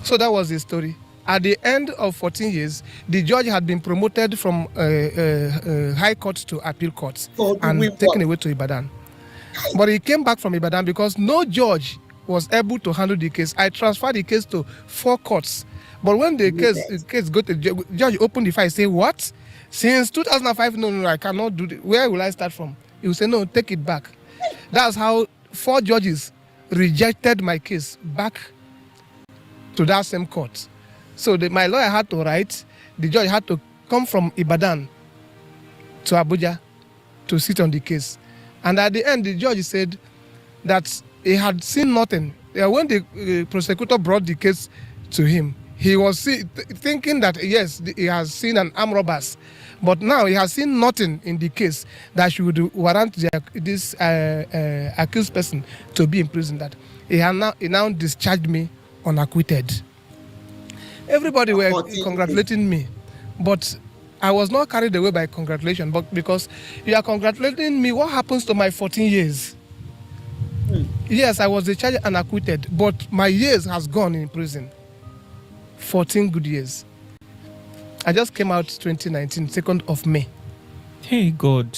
So that was the story. At the end of 14 years, the judge had been promoted from High Court to Appeal Court and taken away to Ibadan. But he came back from Ibadan because no judge was able to handle the case. I transferred the case to 4 courts. But when the case got to the judge opened the file, he said, what? Since 2005, no, I cannot do it. Where will I start from? He will say, no, take it back. That's how 4 judges rejected my case back to that same court. So my lawyer had to write, the judge had to come from Ibadan to Abuja to sit on the case. And at the end, the judge said that he had seen nothing. When the prosecutor brought the case to him, he was thinking that, yes, he has seen an armed robbers. But now he has seen nothing in the case that should warrant this accused person to be in prison. That he now discharged me unacquitted. Everybody were congratulating me, but I was not carried away by congratulation. But because you are congratulating me, what happens to my 14 years? Yes, I was discharged and acquitted, but my years has gone in prison. 14 good years. I just came out 2019, 2nd of May. Hey God.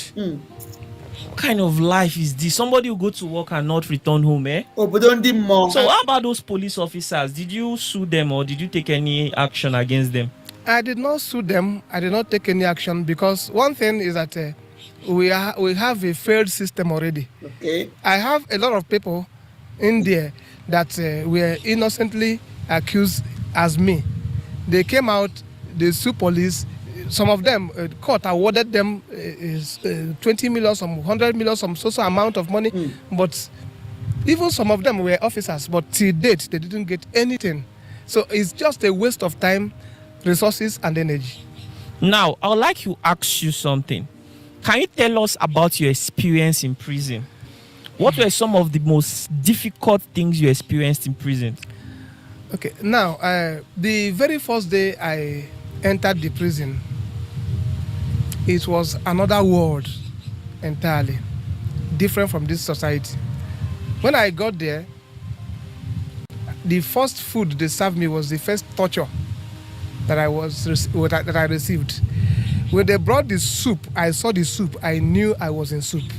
What kind of life is this? Somebody will go to work and not return home, eh? Oh, but don't do more. So how about those police officers? Did you sue them or did you take any action against them? I did not sue them. I did not take any action because one thing is that we have a failed system already. Okay. I have a lot of people in there that were innocently accused as me. They came out, they sued police. Some of them, court awarded them 20 million, some 100 million, some social amount of money. But even some of them were officers, but till date, they didn't get anything. So it's just a waste of time, resources, and energy. Now, I would like to ask you something. Can you tell us about your experience in prison? What were some of the most difficult things you experienced in prison? Okay, now, the very first day I entered the prison, it was another world entirely, different from this society. When I got there, the first food they served me was the first torture that I received. When they brought the soup, I saw the soup, I knew I was in soup.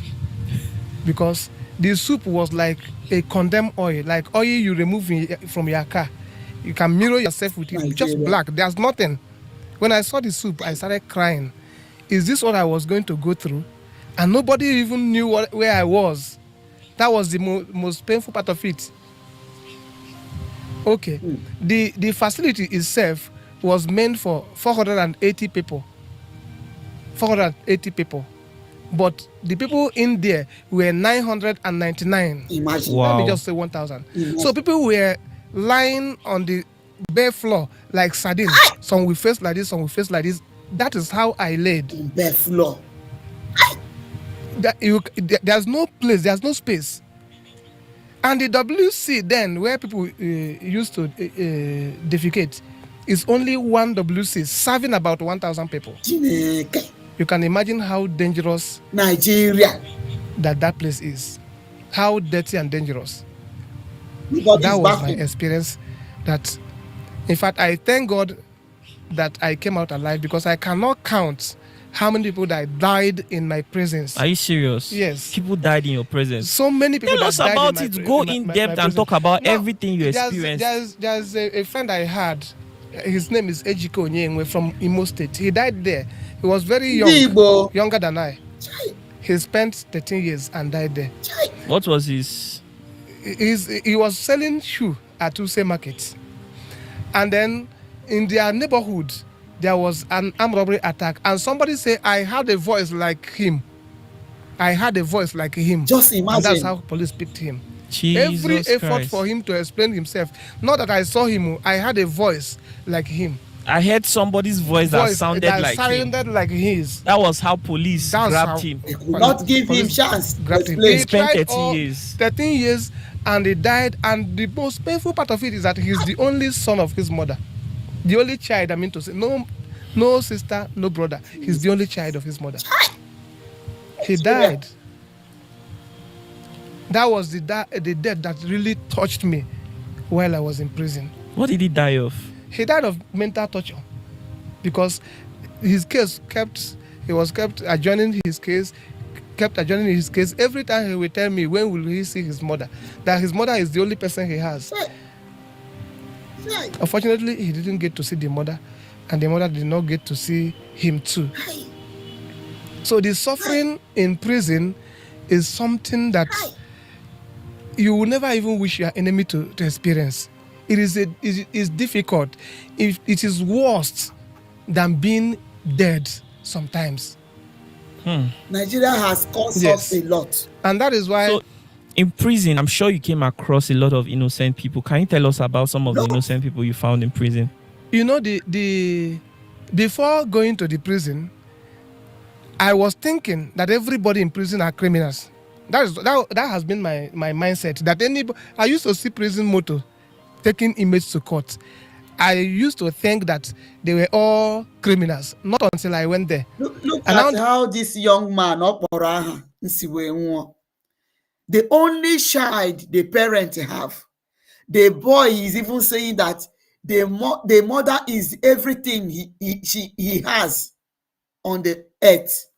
Because the soup was like a condemned oil, like oil you remove from your car. You can mirror yourself with it, just black, there's nothing. When I saw the soup, I started crying. Is this what I was going to go through? And nobody even knew where I was. That was the most painful part of it. Okay. The facility itself was meant for 480 people. 480 people. But the people in there were 999. Imagine. Let me just say 1,000. So people were lying on the bare floor like sardines. Some will face like this, some will face like this. That is how I laid. Bare floor. There's no place, there's no space. And the WC then, where people used to defecate, is only one WC serving about 1,000 people. You can imagine how dangerous Nigeria that place is. How dirty and dangerous. Nobody's that was backing. my experience. That, in fact, I thank God that I came out alive, because I cannot count how many people that died in my presence. Are you serious? Yes. People died in your presence. So many people. Tell us that died about in it. my, Go in in my depth and presence. talk about No, everything you experienced. There's a friend I had. His name is Ejiko Onyengwe from Imo State. He died there. He was very young, younger than I. He spent 13 years and died there. What was his? He was selling shoe at Use Market. And then in their neighborhood, there was an armed robbery attack. And somebody said, I had a voice like him. I had a voice like him. Just imagine. And that's how police picked him. Jesus Every effort Christ. for him to explain himself. Not that I saw him, I had a voice like him. I heard somebody's voice that sounded like his. That was how police grabbed him. They could not give him chance. Grabbed him. He He spent tried 13 years. 13 years, and he died. And the most painful part of it is that he's the only son of his mother. The only child, I mean to say. No sister, no brother. He's the only child of his mother. He died. That was the death that really touched me while I was in prison. What did he die of? He died of mental torture, because his case he was kept adjourning his case. Every time he would tell me, when will he see his mother? That his mother is the only person he has. Unfortunately, he didn't get to see the mother, and the mother did not get to see him too. So the suffering in prison is something that you will never even wish your enemy to experience. It is difficult. It is worse than being dead sometimes. Nigeria has caused us a lot. And that is why... So, in prison, I'm sure you came across a lot of innocent people. Can you tell us about some of the innocent people you found in prison? You know, before going to the prison, I was thinking that everybody in prison are criminals. That has been my mindset. That I used to see prison motto, taking inmates to court. I used to think that they were all criminals. Not until I went there. Look at how this young man, the only child the parents have, the boy is even saying that the mother is everything he has on the earth.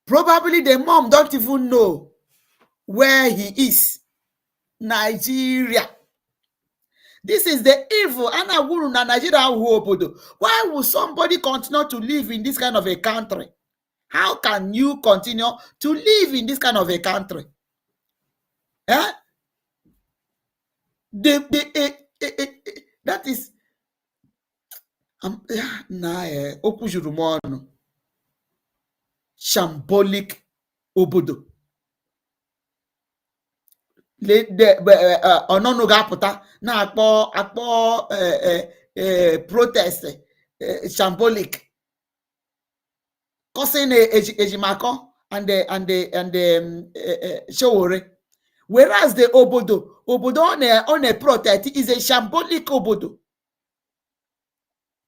Probably the mom don't even know where he is. Nigeria. This is the evil. Why would somebody continue to live in this kind of a country? How can you continue to live in this kind of a country? That is shambolic obodo. Ọnọnụ ga-apụta na-akpọ protest shambolic, causing Ejimako and Showore, whereas the obodo on a protest is a shambolic obodo.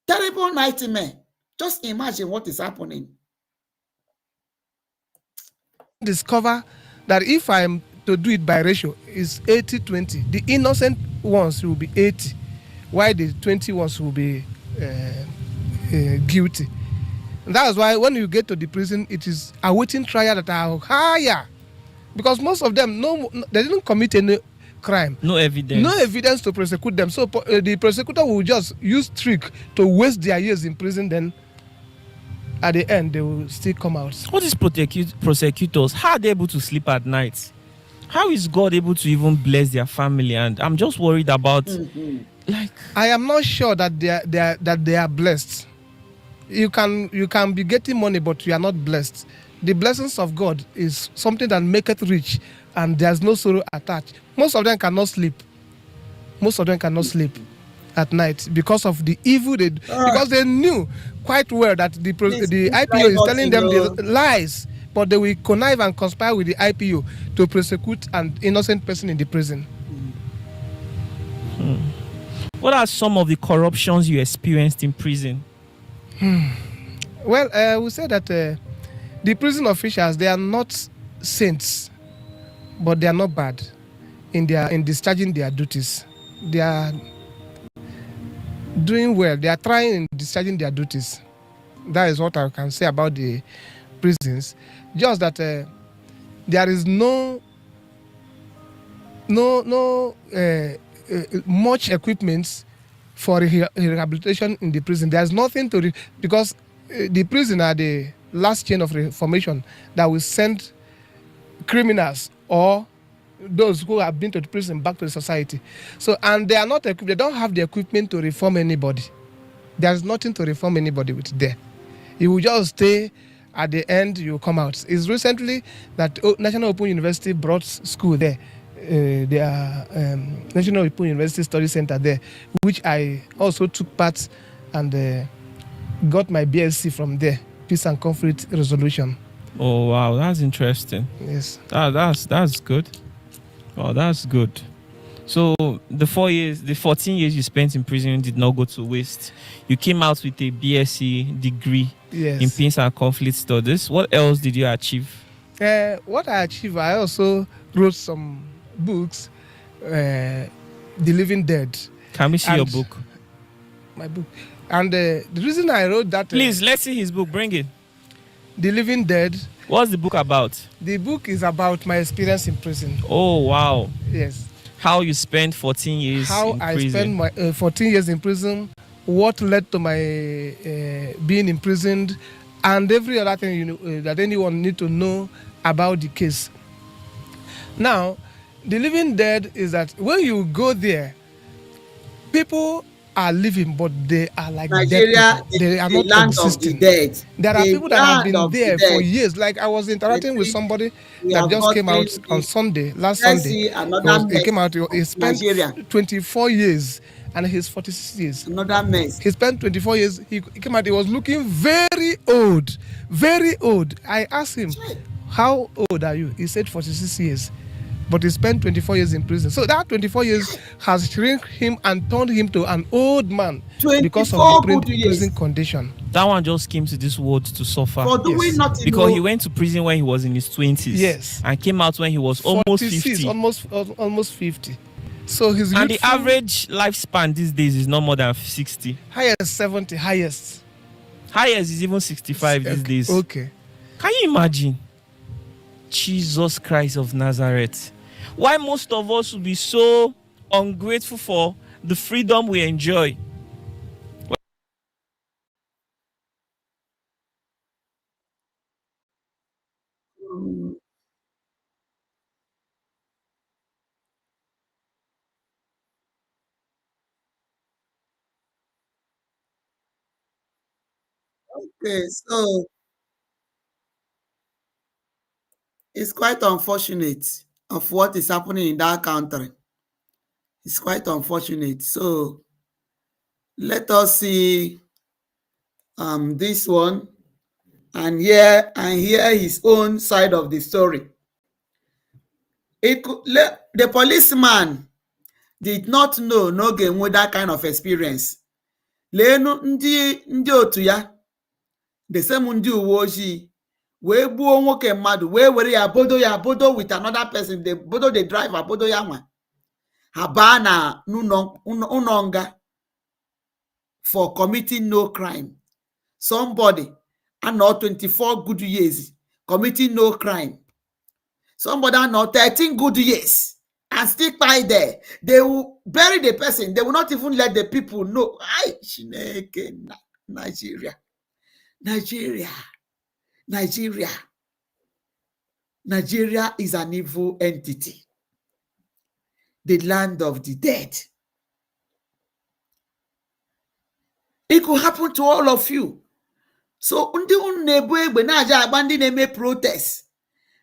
Terrible nightmare. Just imagine what is happening. Discover that if I'm to do it by ratio, is 80-20. The innocent ones will be 80, while the 20 ones will be guilty. And that's why when you get to the prison, it is awaiting trial that are higher, because most of them they didn't commit any crime. No evidence To prosecute them. So the prosecutor will just use trick to waste their years in prison. Then at the end, they will still come out. What is prosecutors? How are they able to sleep at night? How is God able to even bless their family? And I'm just worried about, like, I am not sure that they are blessed. You can be getting money, but you are not blessed. The blessings of God is something that maketh rich, and there's no sorrow attached. Most of them cannot sleep. Most of them cannot sleep at night because of the evil because they knew quite well that the IPO is telling them the lies, but they will connive and conspire with the IPO to prosecute an innocent person in the prison. What are some of the corruptions you experienced in prison? Well, we say that the prison officials, they are not saints, but they are not bad in discharging their duties. They are doing well. They are trying in discharging their duties. That is what I can say about the prisons. Just that there is no much equipment for rehabilitation in the prison. There's nothing to because the prison are the last chain of reformation that will send criminals or those who have been to the prison back to the society. So, and they are not equipped. They don't have the equipment to reform anybody. There's nothing to reform anybody with there. You will just stay. At the end, you come out. It's recently that National Open University brought school there. Their National Open University Study Center there, which I also took part and got my BSc from there, Peace and Conflict Resolution. Oh wow, that's interesting. Yes, that's good. Oh, that's good. So the 14 years you spent in prison did not go to waste. You came out with a BSc degree in Peace and Conflict Studies. What else did you achieve? What I achieved, I also wrote some books, The Living Dead. Can we see your book? My book. And the reason I wrote that... Please, let's see his book. Bring it. The Living Dead. What's the book about? The book is about my experience in prison. Oh, wow. Yes. How you spent 14 years in prison. How I spent my 14 years in prison, what led to my being imprisoned, and every other thing that anyone need to know about the case. Now, the Living Dead is that when you go there, people are living, but they are like Nigeria, dead people. They are not land existing. Of the dead. There are people that have been there for years. Like I was interacting with somebody that just came out on Sunday, last Sunday. He came out, he spent 24 years and he's 46 years. Another mess. He spent 24 years. He came out, he was looking very old. Very old. I asked him, how old are you? He said 46 years. But he spent 24 years in prison. So that 24 years has shrunk him and turned him to an old man because of the prison condition. That one just came to this world to suffer. For doing nothing. Because he went to prison when he was in his 20s. Yes. And came out when he was almost 50. Almost 50. So his and the average lifespan these days is not more than 60. Highest 70, highest. Highest is even 65 these days. Okay. Can you imagine? Jesus Christ of Nazareth. Why most of us will be so ungrateful for the freedom we enjoy. Okay, so it's quite unfortunate of what is happening in that country. It's quite unfortunate. So let us see this one and hear his own side of the story. The policeman did not know n'oge with that kind of experience. Leenu ndị otu ya the same ndị uwe ojii wee gbuo nwoke mmadụ wee were ya bodo with another person, the bodo the driver bodo ya nwa ha baa na ụlọ nga for committing no crime. Somebody anọ 24 good years committing no crime. Somebody anọ 13 good years and still die there. They will bury the person. They will not even let the people know. Nigeria is an evil entity. the land of the dead. It could happen to all of you. So, protest.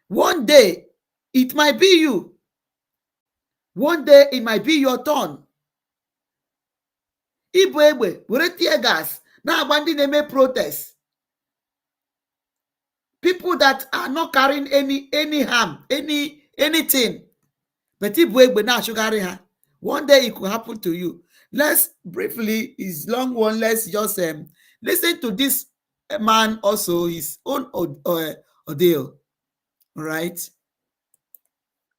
One day, it might be you. One day, it might be your turn. Were tear gas. Now, protest. People that are not carrying any harm, anything. But one day it could happen to you. Let's briefly, is long one, let's just listen to this man also, his own ordeal. All right?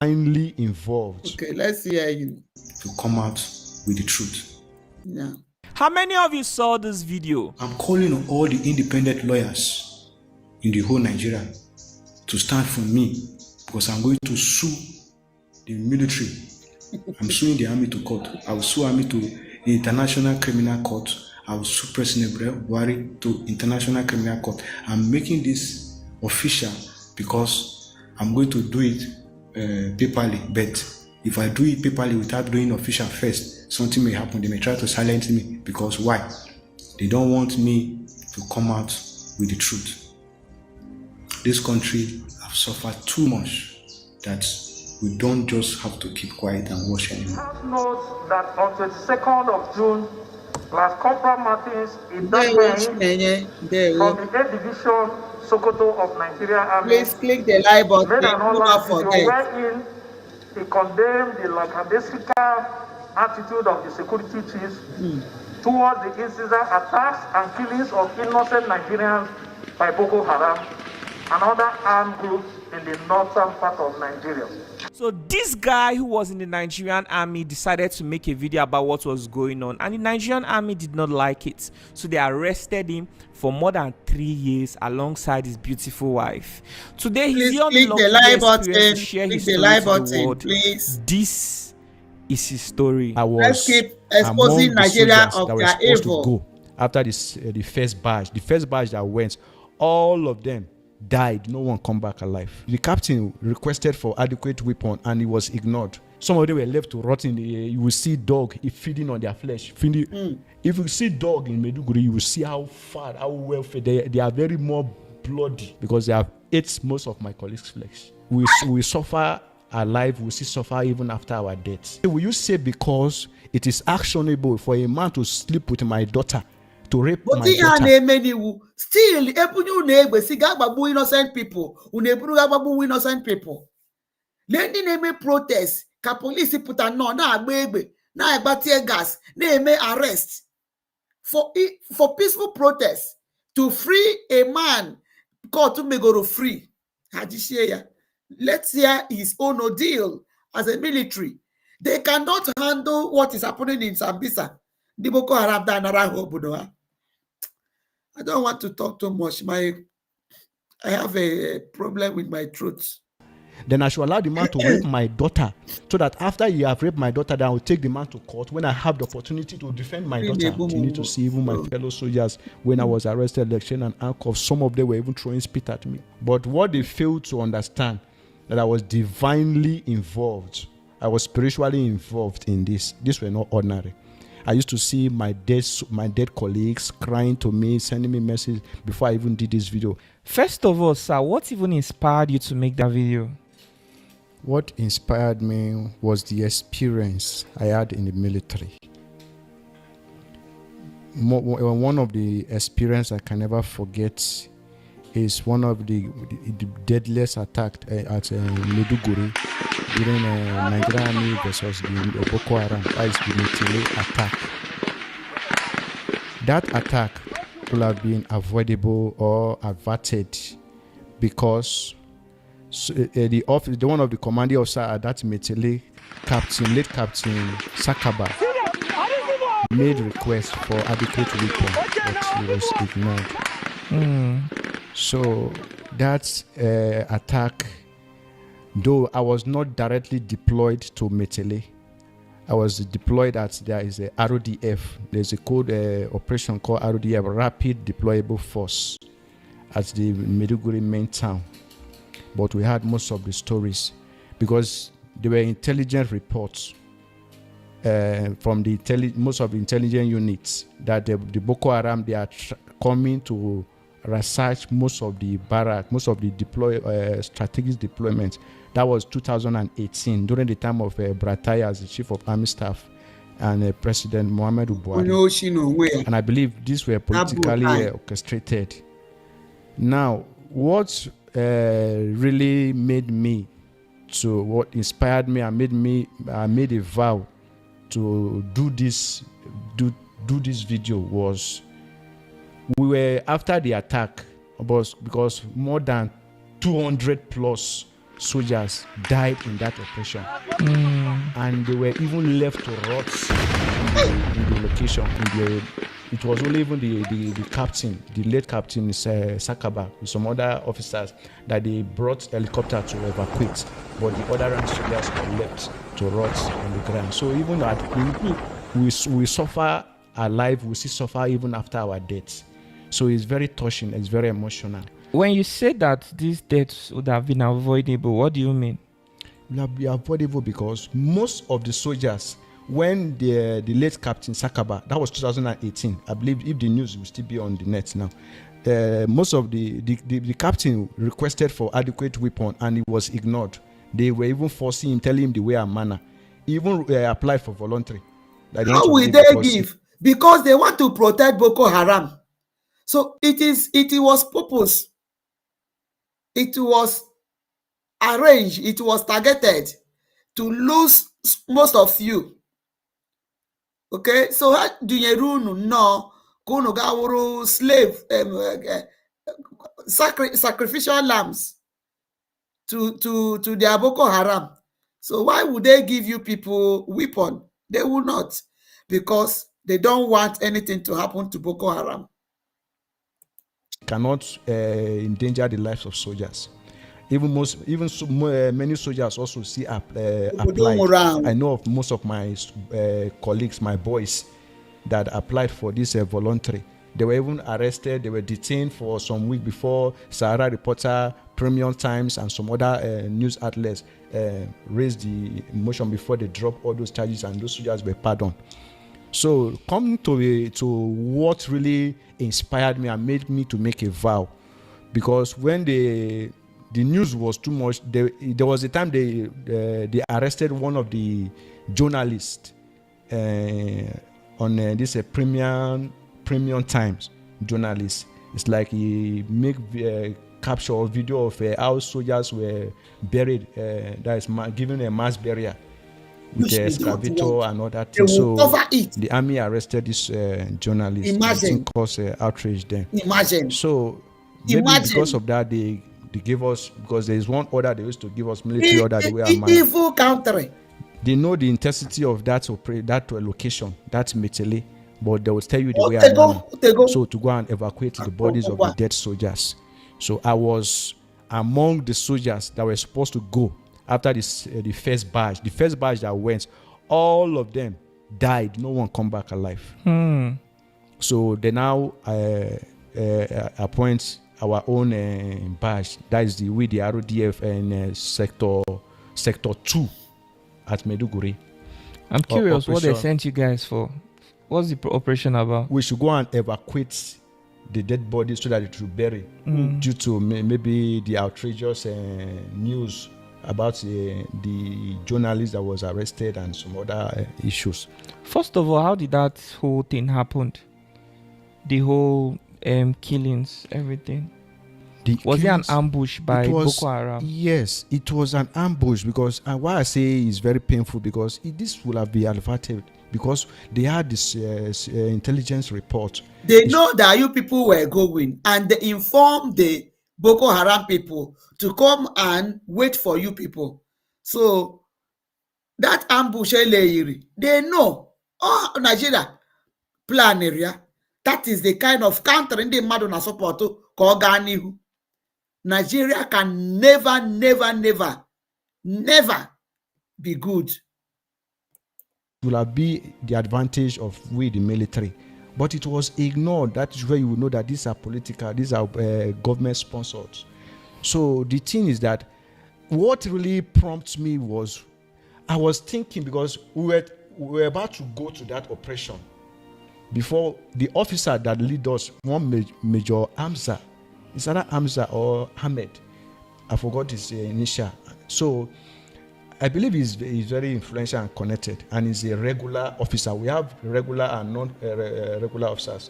Finally involved. Okay, let's hear you. To come out with the truth. Yeah. How many of you saw this video? I'm calling on all the independent lawyers in the whole Nigeria to stand for me, because I'm going to sue the military. I'm suing the army to court. I will sue army to the International Criminal Court. I will sue President Buhari to International Criminal Court. I'm making this official because I'm going to do it paperly. But if I do it paperly without doing official first, something may happen. They may try to silence me. Because why? They don't want me to come out with the truth. This country has suffered too much that we don't just have to keep quiet and watch anymore. House notes that on 22nd of June, Class Corporal Martins from the 8th Division Sokoto of Nigeria Army. Please click the like button. Made an online video wherein he condemned the lackadaisical attitude of the security chiefs towards the incidental attacks and killings of innocent Nigerians by Boko Haram and other armed groups in the northern part of Nigeria. So this guy who was in the Nigerian army decided to make a video about what was going on, and the Nigerian army did not like it. So they arrested him for more than 3 years alongside his beautiful wife. Today he's the only to share his story to the world. Please. This is his story. I was Let's keep exposing Nigeria of their evil. Go after this, the first batch that went, all of them died. No one come back alive. The captain requested for adequate weapon and it was ignored. Some of them were left to rot in the air. You will see dog feeding on their flesh. If you see dog in Maiduguri, you will see how fat, how well fed they are. Very more bloody because they have ate most of my colleagues' flesh. We suffer alive. We still suffer even after our death. Will you say because it is actionable for a man to sleep with my daughter, to rape my daughter? Still, innocent people. Innocent people. Let the protest. Ka police put a no na agbe na tear gas na arrest for peaceful protest to free a man called to Megoro free. Let's hear his own ordeal as a military. They cannot handle what is happening in Sambisa. The Boko Haram da. I don't want to talk too much. I have a problem with my throat. Then I should allow the man to rape my daughter, so that after you have raped my daughter, then I will take the man to court. When I have the opportunity to defend my daughter, you need to see even my fellow soldiers when I was arrested, election and handcuffs. Some of them were even throwing spit at me. But what they failed to understand, that I was divinely involved. I was spiritually involved in this. These were not ordinary. I used to see my dead colleagues crying to me, sending me messages before I even did this video. First of all, sir, what even inspired you to make that video? What inspired me was the experience I had in the military. One of the experiences I can never forget is one of the deadliest attacks at Maiduguri during Nigerian Army versus the Boko Haram. That is the military attack. That attack could have been avoidable or averted because one of the commanding officer at that military, late Captain Sakaba, made request for adequate weapon, but he was ignored. So that attack, though I was not directly deployed to Metele, I was deployed there is a RODF. There's a code operation called RODF, Rapid Deployable Force, at the Maiduguri main town. But we had most of the stories because there were intelligence reports from the most of the intelligence units that the Boko Haram, they are coming to research most of the barrack, most of the strategic deployments. That was 2018 during the time of Bratai as the chief of army staff and President Muhammadu Buhari. And I believe these were politically orchestrated. Now, what really made me what inspired me and I made a vow to do this video was we were after the attack because more than 200 plus soldiers died in that operation, and they were even left to rot in the location. It was only even the captain, the late captain Sakaba, with some other officers that they brought helicopter to evacuate, but the other soldiers were left to rot on the ground. So even we suffer alive, we still suffer even after our deaths. So it's very touching, it's very emotional. When you say that these deaths would have been avoidable, what do you mean? It would have been avoidable because most of the soldiers, when the late Captain Sakaba, that was 2018, I believe if the news will still be on the net now, most of the captain requested for adequate weapon and it was ignored. They were even forcing him, telling him the way and manner. Even applied for voluntary. How will they give? Because they want to protect Boko Haram. So it was purpose. It was arranged. It was targeted to lose most of you. Okay, so how do you know Kono slave sacrificial lambs to their Boko Haram? So why would they give you people weapon? They will not, because they don't want anything to happen to Boko Haram. Cannot endanger the lives of soldiers. Many soldiers also see applied. I know of most of my colleagues, my boys, that applied for this voluntary. They were even arrested. They were detained for some week before Sahara Reporter, Premium Times, and some other news outlets raised the motion before they dropped all those charges, and those soldiers were pardoned. So coming to what really inspired me and made me to make a vow, because when the news was too much, there was a time they arrested one of the journalists on this Premium Times journalist. It's like he make capture or video of how soldiers were buried. That is given a mass burial with the excavator and all that thing. So the army arrested this journalist. Imagine, caused outrage then. Imagine. So maybe because of that they gave us, because there is one order they used to give us, military order, the way evil country. They know the intensity of that location, that's Metele, but they will tell you the way I so to go and evacuate the bodies of the dead soldiers. So I was among the soldiers that were supposed to go after this the first batch that went. All of them died. No one come back alive. So they now appoint our own batch. That is the RODF and sector 2 at Maiduguri. I'm curious what they sent you guys for. What's the operation about? We should go and evacuate the dead bodies so that it will bury, due to maybe the outrageous news about the journalist that was arrested and some other issues. First of all, how did that whole thing happen? The whole killings, everything. Was it an ambush by Boko Haram? Yes, it was an ambush, because why I say it's very painful, because this will have been averted, because they had this intelligence report. They know that you people were going, and they informed the Boko Haram people to come and wait for you people. So that ambush, they know. Oh, Nigeria plan area. That is the kind of country in the Madonna support to Koganihu. Nigeria can never be good. It will be the advantage of we, the military. But it was ignored. That is where you will know that these are political, these are government sponsored. So the thing is that what really prompted me was, I was thinking, because we we were about to go to that operation before the officer that lead us, one Major Hamza, is either Hamza or Ahmed, I forgot his initial. So I believe he's very influential and connected, and he's a regular officer. We have regular and non-regular officers,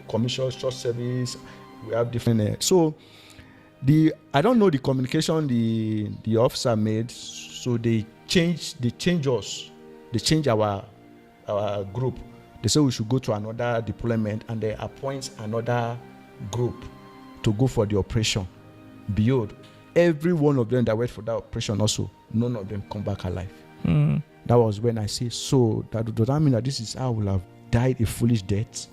commissioners, short service. We have different. So I don't know the communication the officer made. So they change us. They change our group. They say we should go to another deployment, and they appoint another group to go for the operation. Behold, every one of them that went for that operation also, none of them come back alive. That was when I say, so does that mean that this is how we'll have died a foolish death?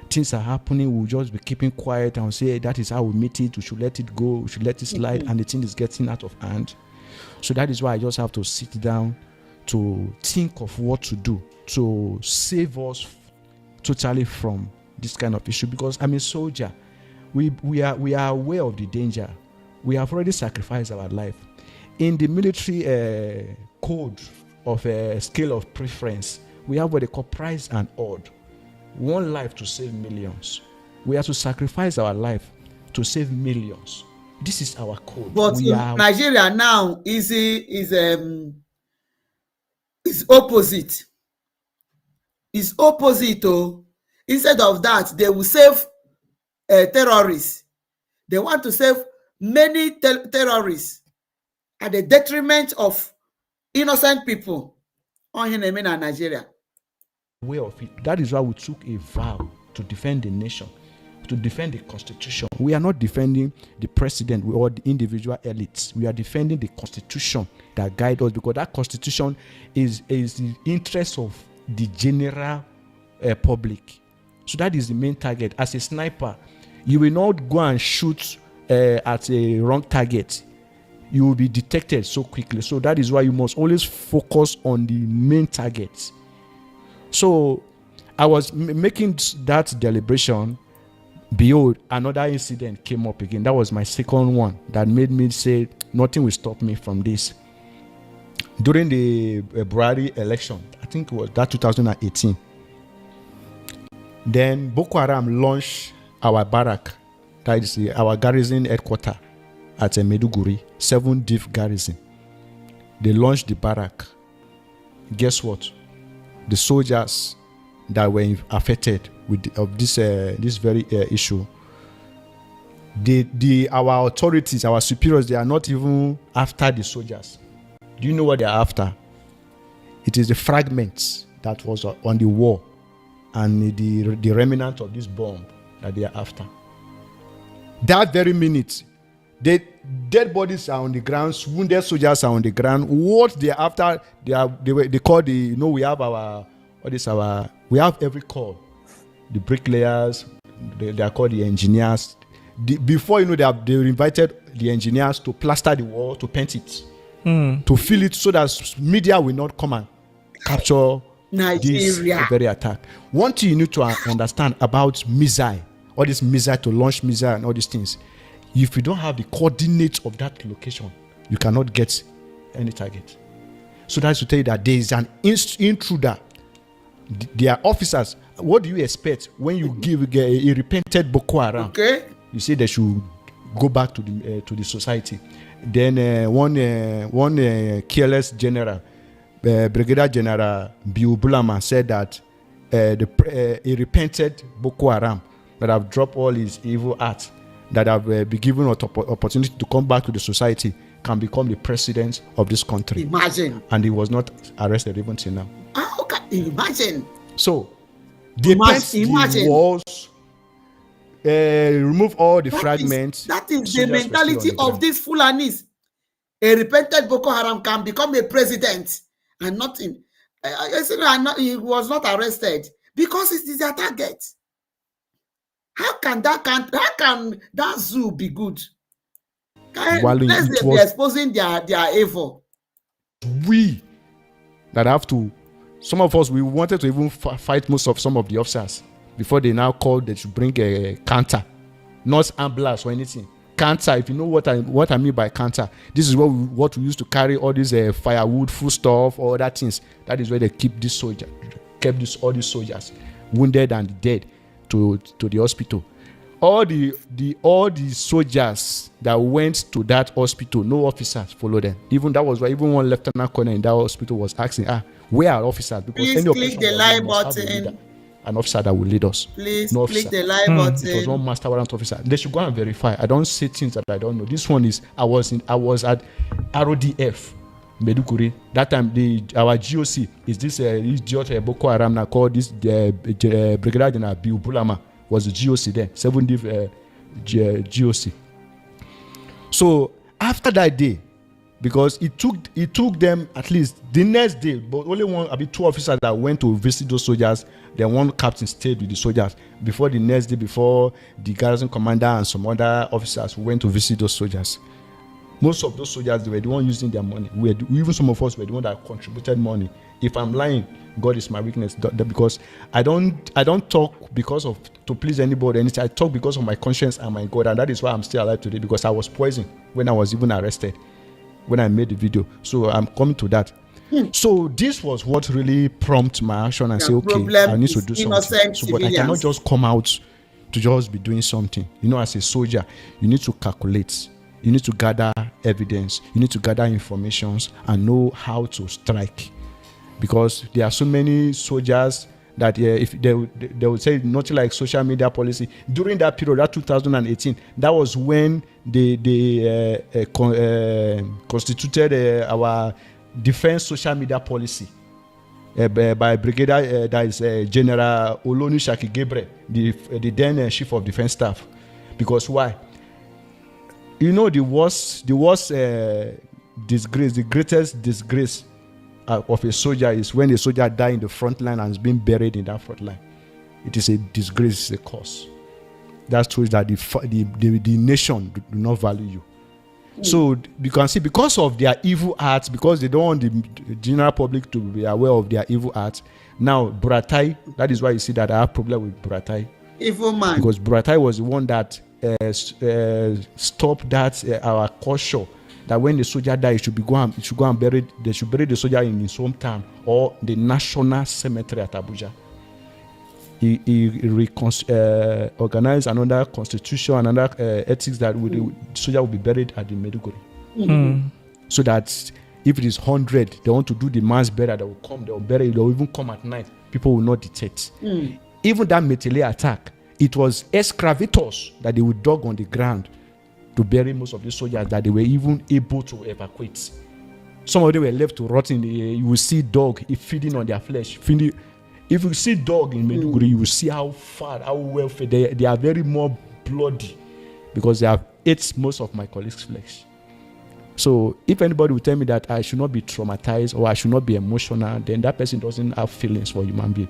Things are happening, we'll just be keeping quiet and say, hey, that is how we meet it, we should let it go, we should let it slide, and the thing is getting out of hand. So that is why I just have to sit down to think of what to do to save us totally from this kind of issue, because I'm a soldier. We are aware of the danger. We have already sacrificed our life. In the military code of a scale of preference, we have what they call price and odd. One life to save millions. We have to sacrifice our life to save millions. This is our code. But Nigeria now is opposite. It's opposite. Oh. Instead of that, they will save terrorists. They want to save many terrorists at the detriment of innocent people in Nigeria. Way of it. That is why we took a vow to defend the nation, to defend the constitution. We are not defending the president or the individual elites. We are defending the constitution that guides us, because that constitution is the interest of the general public. So that is the main target. As a sniper, you will not go and shoot at a wrong target. You will be detected so quickly. So that is why you must always focus on the main targets. So I was making that deliberation. Behold, another incident came up again. That was my second one that made me say nothing will stop me from this. During the Buhari election, I think it was that 2018, then Boko Haram launched our barrack, that is our garrison headquarters at Maiduguri, 7 div garrison. They launched the barrack. Guess what? The soldiers that were affected of this very issue, our authorities, our superiors, they are not even after the soldiers. Do you know what they are after? It is the fragments that was on the wall and the remnant of this bomb that they are after. That very minute, the dead bodies are on the ground, wounded soldiers are on the ground. What they are after, they call we have every corps. The bricklayers, they are called the engineers. Before they invited the engineers to plaster the wall, to paint it, to fill it, so that media will not come and capture this very attack. One thing you need to understand about missile, all this missile to launch missile and all these things, if you don't have the coordinates of that location, you cannot get any target. So that's to tell you that there is an intruder. Their officers. What do you expect when you give a repented Boko Haram? Okay. You say they should go back to the society. Then one careless general, Brigadier General Biubulama, said that a repented Boko Haram that have dropped all his evil acts, that have been given opportunity to come back to the society, can become the president of this country. Imagine. And he was not arrested even till now. How can you imagine? So, they paint the walls, remove all the fragments. That is the mentality of these Fulanis. A repented Boko Haram can become a president and nothing. He was not arrested because it is their target. How can that zoo be good? Unless they be exposing their evil. We that have to. Some of us, we wanted to even fight some of the officers before they now called they should bring a counter, not ambulance or anything. canter. If you know what I mean by canter, this is what we used to carry all these firewood, food stuff, or other things. That is where they kept all these soldiers, wounded and dead, to the hospital. All the soldiers that went to that hospital, no officers followed them. Even that was why even one lieutenant colonel in that hospital was asking, where are officers? Because please any click the like button. An officer that will lead us. Please no click officer. the like button. It was one master warrant officer. They should go and verify. I don't say things that I don't know. This one is I was at RODF Meduguri. That time our GOC is this Boko Haram now called this Brigadier General Bill Bulama was the GOC there, 7th GOC. So after that day, because it took them at least the next day, but only two officers that went to visit those soldiers. Then one captain stayed with the soldiers before the next day, before the garrison commander and some other officers went to visit those soldiers. Most of those soldiers, they were the one using their money. Even some of us were the one that contributed money. If I'm lying, God is my weakness, because I don't talk to please anybody. And I talk because of my conscience and my God, and that is why I'm still alive today, because I was poisoned when I was even arrested when I made the video. So I'm coming to that. So this was what really prompted my action and say, okay, I need to do something. So, but I cannot just come out to just be doing something. As a soldier, you need to calculate. You need to gather evidence. You need to gather information and know how to strike. Because there are so many soldiers that if they would say nothing like social media policy. During that period, that 2018, that was when they constituted our defense social media policy by Brigadier that is General Olusegun Gabriel, the then chief of defense staff. Because why? The worst disgrace, the greatest disgrace of a soldier is when a soldier dies in the front line and is being buried in that front line. It is a disgrace, it's a curse. That shows that the nation do not value you. So you can see, because of their evil acts, because they don't want the general public to be aware of their evil acts. Now Buratai, that is why you see that I have problem with Buratai. Evil man. Because Buratai was the one that stopped that our culture that when the soldier dies, they should bury the soldier in his hometown or the national cemetery at Abuja. He organized another constitution, another ethics that the soldier will be buried at the Meduguri. So that if it is 100, they want to do the mass burial, they will come, they will bury, they will even come at night. People will not detect. Even that Metele attack, it was excavators that they would dug on the ground to bury most of the soldiers that they were even able to evacuate. Some of them were left to rot in the air. You will see dog feeding on their flesh. If you see dog in Meduguri, you will see how well fed they are. Very more bloody because they have ate most of my colleagues' flesh. So if anybody will tell me that I should not be traumatized or I should not be emotional, then that person doesn't have feelings for human being.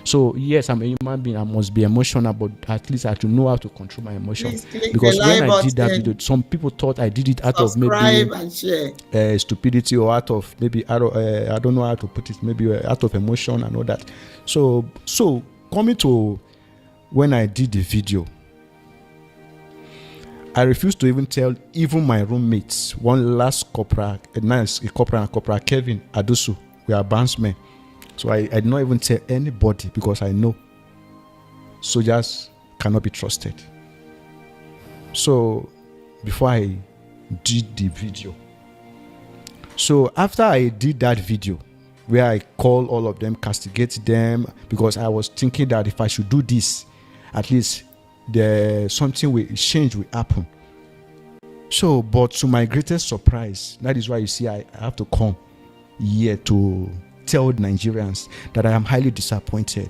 So yes, I'm a human being. I must be emotional, but at least I have to know how to control my emotions. Because when I did that video, some people thought I did it out of maybe stupidity or out of maybe I don't know how to put it, maybe out of emotion and all that. So coming to when I did the video, I refused to even tell even my roommates. One last corporal, corporal Kevin Adusu, we are bandsmen. So I did not even tell anybody because I know soldiers cannot be trusted. So before I did the video, so after I did that video where I called all of them, castigate them, because I was thinking that if I should do this, at least something will change will happen. So, but to my greatest surprise, that is why you see I have to come here to tell Nigerians that I am highly disappointed.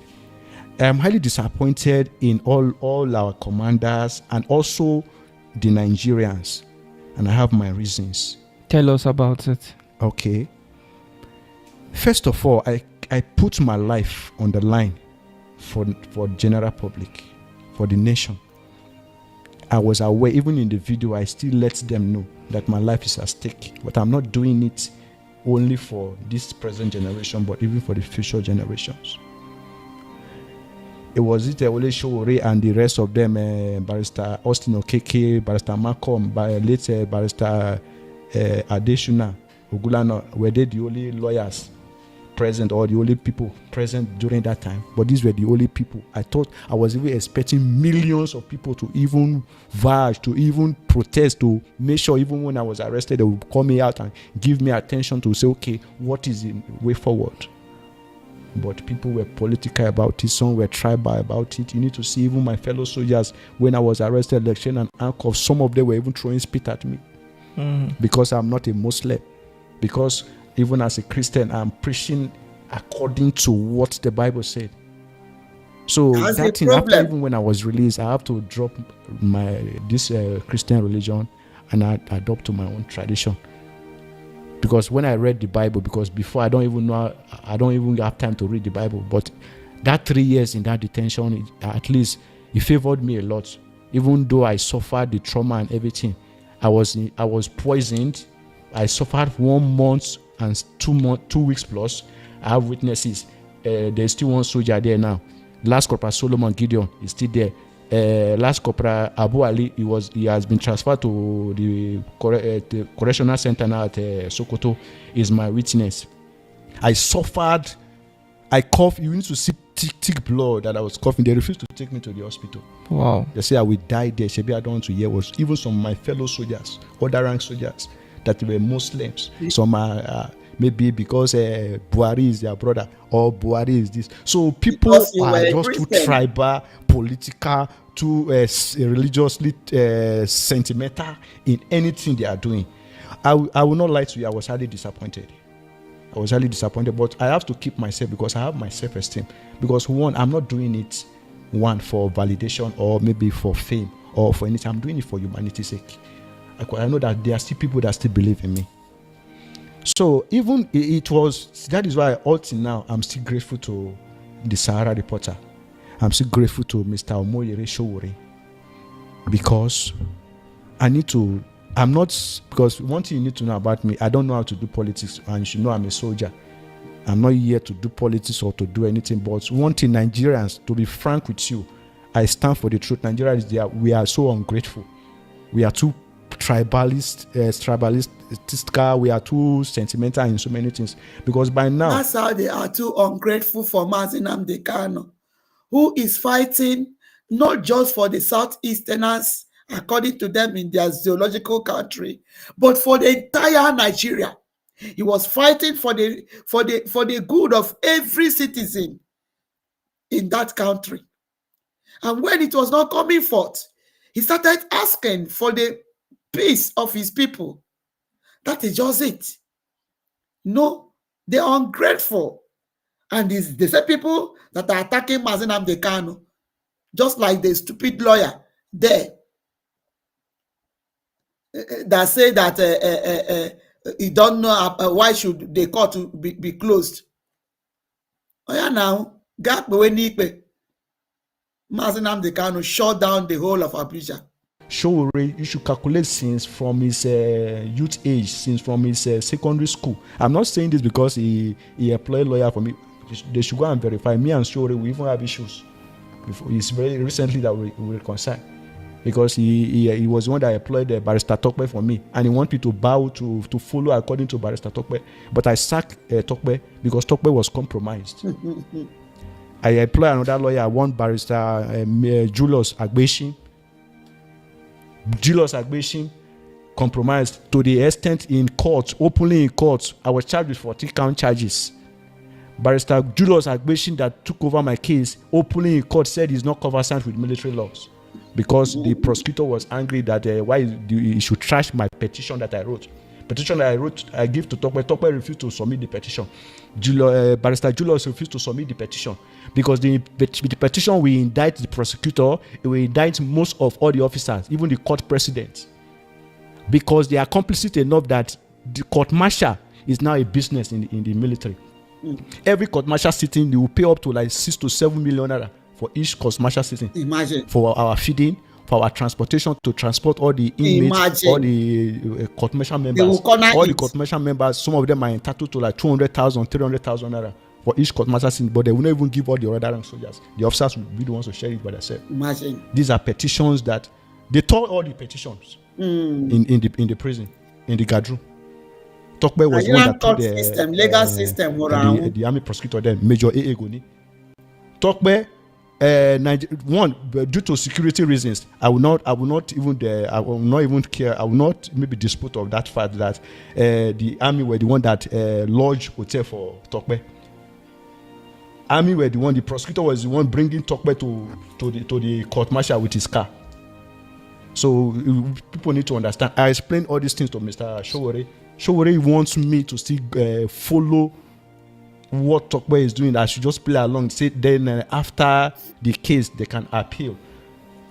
I am highly disappointed in all our commanders and also the Nigerians, and I have my reasons. Tell us about it. Okay. First of all, I put my life on the line for general public, for the nation. I was aware, even in the video, I still let them know that my life is at stake, but I'm not doing it only for this present generation, but even for the future generations. It was Ole Showore and the rest of them, Barrister Austin Okeke, Barrister Malcolm, late Barrister Adeshuna Ogulano, were they the only lawyers present or the only people present during that time? But these were the only people. I thought I was even expecting millions of people to even verge, to even protest, to make sure even when I was arrested, they would call me out and give me attention to say, okay, what is the way forward? But people were political about it, some were tribal about it. You need to see even my fellow soldiers, when I was arrested, election and handcuffs, some of them were even throwing spit at me because I'm not a Muslim. Because even as a Christian, I'm preaching according to what the Bible said. So that thing, after even when I was released, I have to drop this Christian religion and I adopt to my own tradition. Because when I read the Bible, because before I don't even have time to read the Bible, but that 3 years in that detention, at least it favored me a lot. Even though I suffered the trauma and everything, I was poisoned. I suffered 1 month and 2 weeks plus. I have witnesses. There's still one soldier there now. Last Corporal Solomon Gideon is still there. Last Corporal Abu Ali, he has been transferred to the correctional center now at Sokoto, is my witness. I suffered. I coughed. You need to see thick blood that I was coughing. They refused to take me to the hospital. Wow. They say I will die there. Shebi, I don't want to hear. Was even some of my fellow soldiers, other rank soldiers, that were Muslims. Some are maybe because Buhari is their brother or Buhari is this. So people are just too tribal, political, too religiously sentimental in anything they are doing. I will not lie to you. I was highly disappointed. But I have to keep myself because I have my self-esteem. Because one, I'm not doing it for validation or maybe for fame or for anything. I'm doing it for humanity's sake. I know that there are still people that still believe in me. So even that is why all till now I'm still grateful to the Sahara Reporter. I'm still grateful to Mr. Omoyere Showore, because because one thing you need to know about me, I don't know how to do politics, and you should know I'm a soldier. I'm not here to do politics or to do anything, but one thing, Nigerians, to be frank with you, I stand for the truth. Nigerians, we are so ungrateful. We are too tribalist, we are too sentimental in so many things. Because by now, that's how they are too ungrateful for Mazi Nnamdi Kanu, who is fighting not just for the Southeasterners, according to them in their zoological country, but for the entire Nigeria. He was fighting for the good of every citizen in that country. And when it was not coming forth, he started asking for the peace of his people. That is just it. No, they are ungrateful. And the same people that are attacking Mazi Nnamdi Kanu, just like the stupid lawyer there, that say that he don't know why should the court be closed. Oh yeah, now Mazi Nnamdi Kanu shut down the whole of Abuja. Showore, you should calculate since from his youth age, since from his secondary school. I'm not saying this because he employed a lawyer for me. They should go and verify. Me and Showore, we even have issues. It's very recently that we reconciled. Because he was the one that employed Barrister Tokpe for me, and he wanted me to bow to follow according to Barrister Tokpe. But I sacked Tokpe because Tokpe was compromised. I employed another lawyer, one Barrister Julius Agbeshi. Julius Agbeshi compromised to the extent in court, openly in court, I was charged with 40 count charges. Barrister Julius Agbeshi that took over my case openly in court said he's not conversant with military laws, because the prosecutor was angry that why he should trash my petition that I wrote. I give to Tokpe. Tokpe refused to submit the petition. Barrister Julius refused to submit the petition because the petition will indict the prosecutor, it will indict most of all the officers, even the court president, because they are complicit enough that the court martial is now a business in the military. Every court martial sitting, they will pay up to like 6 to 7 million naira for each court martial sitting. Imagine. For our feeding, for our transportation, to transport all the inmates, all the court martial members. All the court martial members, some of them are entitled to like 200,000, 300,000 naira for each court martial scene, but they will not even give all the other rank soldiers. The officers will be the ones to share it by themselves. Imagine. These are petitions that they tore all the petitions in the prison, in the guard room. Tokbe was one that took the legal system, the army prosecutor then, Major A. Goni. Tokbe, one, due to security reasons, I will not even care. I will not maybe dispute of that fact that the army were the one that lodged hotel for Tokbe. Army were the one. The prosecutor was the one bringing Tokbe to the court martial with his car. So people need to understand. I explained all these things to Mr. Showore. Showore wants me to still follow what Tokbe is doing. I should just play along. Say then after the case they can appeal.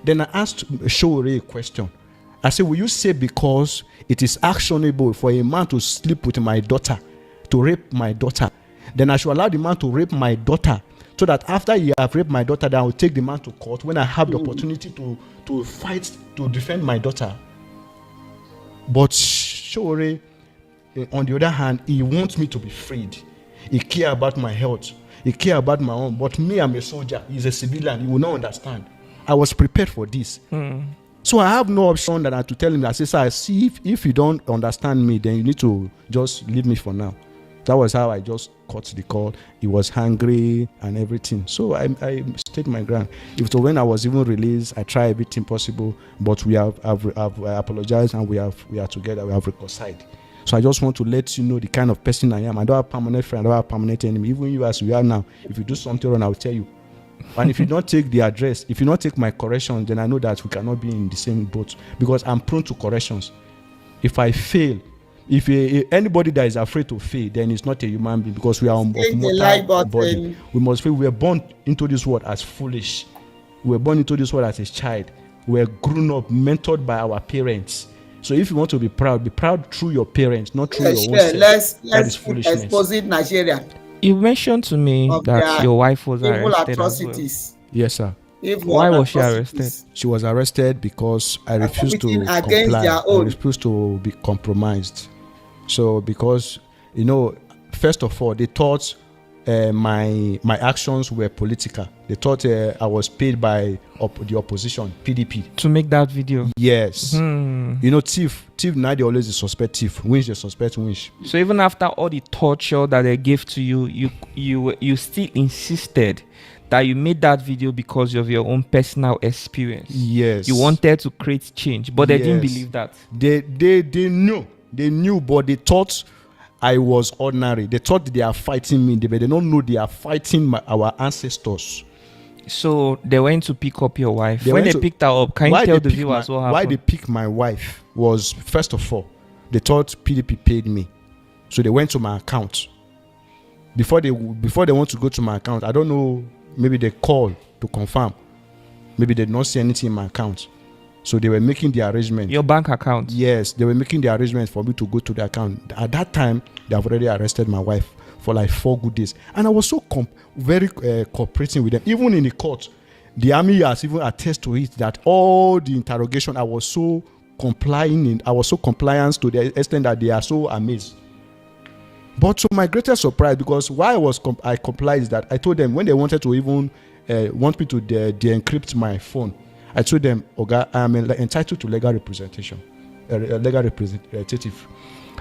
Then I asked Showore a question. I said, will you say because it is actionable for a man to sleep with my daughter, to rape my daughter, then I should allow the man to rape my daughter, so that after he have raped my daughter, then I will take the man to court when I have the opportunity to fight to defend my daughter. But Showore, on the other hand, he wants me to be freed. He cares about my health. He cares about my own. But me, I'm a soldier. He's a civilian. He will not understand. I was prepared for this. So I have no option than to tell him that, sir, see, if you don't understand me, then you need to just leave me for now. That was how I just cut the call. He was hungry and everything. So I stayed my ground. If so, when I was even released, I tried everything possible, but we have apologized and we are together. We have reconciled. So I just want to let you know the kind of person I am. I don't have permanent friend. I don't have permanent enemy. Even you as we are now, if you do something wrong, I'll tell you. And if you don't take the address, if you don't take my correction, then I know that we cannot be in the same boat, because I'm prone to corrections. If I fail, if anybody that is afraid to fail, then it's not a human being, because we are of mortal body. We must fail. We were born into this world as foolish. We were born into this world as a child. We were grown up, mentored by our parents. So if you want to be proud through your parents, not through your own self. Let's expose Nigeria. You mentioned to me that your wife was arrested atrocities. as well. Yes, sir. Why was she arrested? She was arrested because I refused to comply. I refused to be compromised. So because, first of all, they thought my actions were political. They thought I was paid by the opposition, PDP. To make that video? Yes. Thief now they always suspect thief. Winch they suspect winch. So even after all the torture that they gave to you, you still insisted that you made that video because of your own personal experience. Yes. You wanted to create change, but they didn't believe that. They knew, but they thought I was ordinary. They thought they are fighting me, but they don't know they are fighting our ancestors. So they went to pick up your wife. When they picked her up, can you tell the viewers what happened? Why they picked my wife was, first of all, they thought PDP paid me. So they went to my account. Before they want to go to my account, I don't know, maybe they called to confirm. Maybe they did not see anything in my account. So they were making the arrangement. Your bank account? Yes, they were making the arrangement for me to go to the account. At that time, they have already arrested my wife for like 4 good days. And I was so very cooperating with them. Even in the court, the army has even attested to it that all the interrogation, I was so compliant to the extent that they are so amazed. But to my greatest surprise, because why I complied is that I told them when they wanted to even want me to de-encrypt my phone, I told them, Oga, I am entitled to legal representation, legal representative.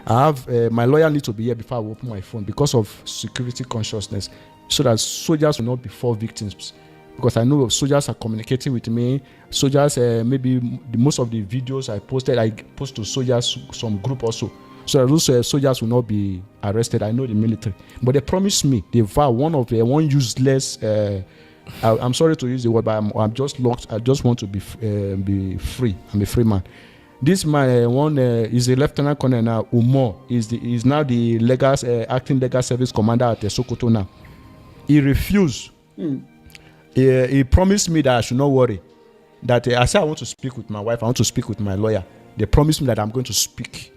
I have my lawyer needs to be here before I open my phone because of security consciousness, so that soldiers will not be fall victims. Because I know soldiers are communicating with me. Soldiers, maybe most of the videos I post to soldiers, some group also. So those soldiers will not be arrested. I know the military, but they promised me. They vow one useless. I'm sorry to use the word, but I'm just locked. I just want to be free. I'm a free man. This man is a lieutenant colonel now. Umar is now the acting legal service commander at Sokoto now. He refused. He promised me that I should not worry. That I said I want to speak with my wife. I want to speak with my lawyer. They promised me that I'm going to speak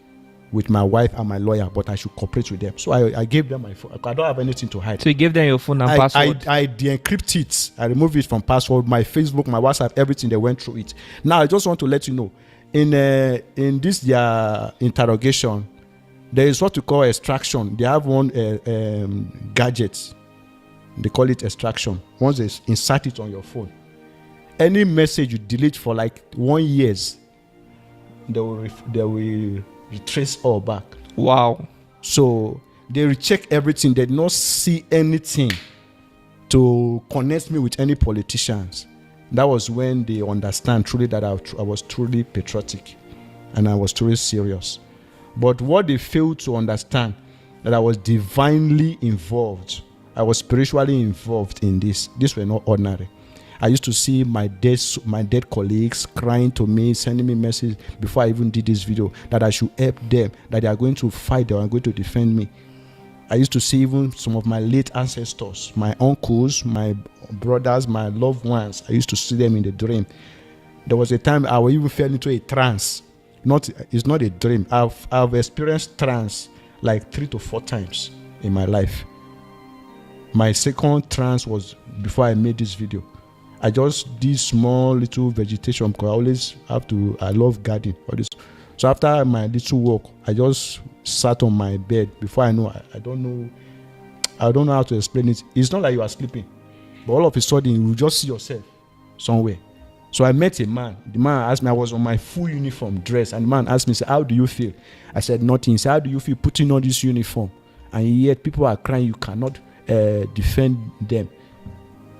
with my wife and my lawyer, but I should cooperate with them. So I gave them my phone. I don't have anything to hide. So you gave them your phone and password? I de-encrypt it. I removed it from password, my Facebook, my WhatsApp, everything. They went through it. Now I just want to let you know, in this their interrogation, there is what we call extraction. They have one gadget They call it extraction. Once they insert it on your phone, any message you delete for like 1 year, they will retrace all back. Wow. So they recheck everything. They did not see anything to connect me with any politicians. That was when they understand truly that I was truly patriotic and I was truly serious. But what they failed to understand, that I was divinely involved. I was spiritually involved in this. These were not ordinary. I used to see my dead colleagues crying to me, sending me messages before I even did this video, that I should help them, that they are going to fight, they are going to defend me. I used to see even some of my late ancestors, my uncles, my brothers, my loved ones. I used to see them in the dream. There was a time I even fell into a trance. It's not a dream. I've experienced trance like 3 to 4 times in my life. My second trance was before I made this video. I just did small little vegetation because I love gardening. All this. So after my little walk, I just sat on my bed. Before I know, I don't know how to explain it. It's not like you are sleeping, but all of a sudden you just see yourself somewhere. So I met a man. The man asked me, I was on my full uniform dress, and the man asked me, how do you feel? I said, nothing. He said, how do you feel putting on this uniform? And yet people are crying, you cannot defend them.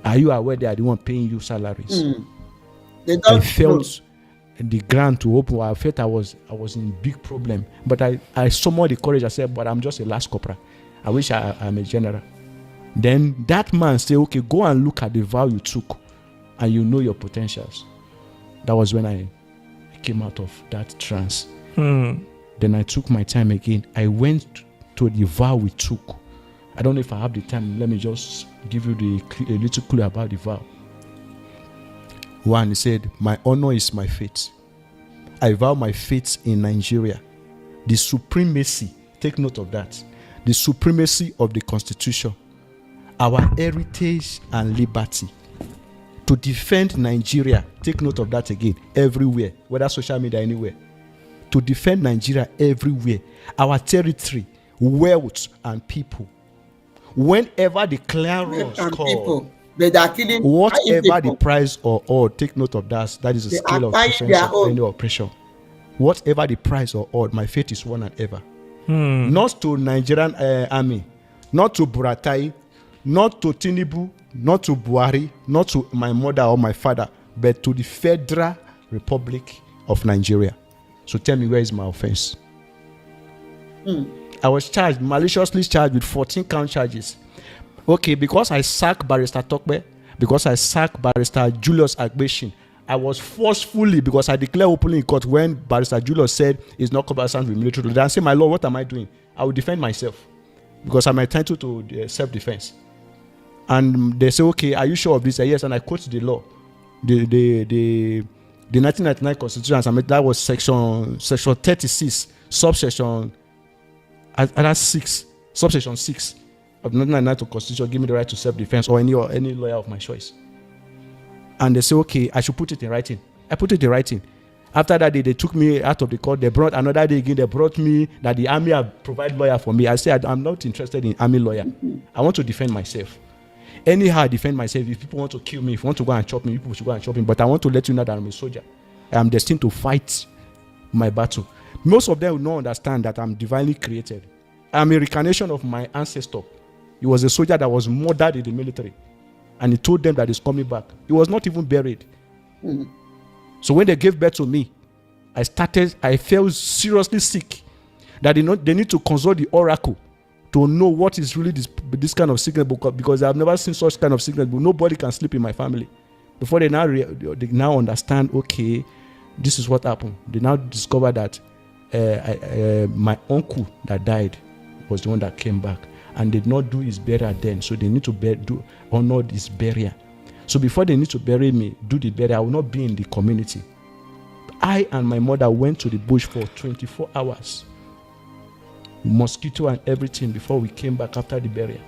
Are you aware they are the one paying you salaries? I felt the ground to open. I felt I was in big problem. But I summoned the courage. I said, but I'm just a last corporal. I wish I'm a general. Then that man said, okay, go and look at the vow you took, and you know your potentials. That was when I came out of that trance. Then I took my time again. I went to the vow we took. I don't know if I have the time. Let me just give you a little clue about the vow. One, he said, my honor is my faith. I vow my faith in Nigeria. The supremacy, take note of that. The supremacy of the Constitution, our heritage and liberty. To defend Nigeria, take note of that again, everywhere, whether social media, anywhere. To defend Nigeria everywhere. Our territory, wealth, and people. Whenever the clarions call, whatever the price or odd, take note of that. That is a scale of percentage of any oppression. Whatever the price or odd, my faith is one and ever. Not to Nigerian army, not to Buratai, not to Tinubu, not to Buhari, not to my mother or my father, but to the Federal Republic of Nigeria. So tell me, where is my offense? I was maliciously charged with 14 count charges. Okay, because I sacked Barrister Tokbe, because I sacked Barrister Julius Agbeshin, I was forcefully, because I declared openly in court when Barrister Julius said it's not conversant with military law. I said, my lord, what am I doing? I will defend myself because I'm entitled to self-defense. And they say, okay, are you sure of this? Yes, and I quote the law. The 1999 Constitution, that was section 36, subsection subsection 6 of the 1999 Constitution, give me the right to self-defense or any lawyer of my choice. And they say, okay, I should put it in writing. I put it in writing. After that day, they took me out of the court. They brought another day again. They brought me that the army have provided lawyer for me. I said, I'm not interested in army lawyer. I want to defend myself. Anyhow, I defend myself. If people want to kill me, if you want to go and chop me, people should go and chop me. But I want to let you know that I'm a soldier. I am destined to fight my battle. Most of them will not understand that I'm divinely created. I'm a reincarnation of my ancestor. He was a soldier that was murdered in the military. And he told them that he's coming back. He was not even buried. So when they gave birth to me, I felt seriously sick. That they need to consult the oracle to know what is really this kind of sickness, because I've never seen such kind of sickness. But nobody can sleep in my family. Before they now understand, okay, this is what happened. They now discover that my uncle that died was the one that came back, and they did not do his burial then. So they need to honor his burial. So before they need to bury me, do the burial, I will not be in the community. I and my mother went to the bush for 24 hours. Mosquito and everything before we came back after the burial.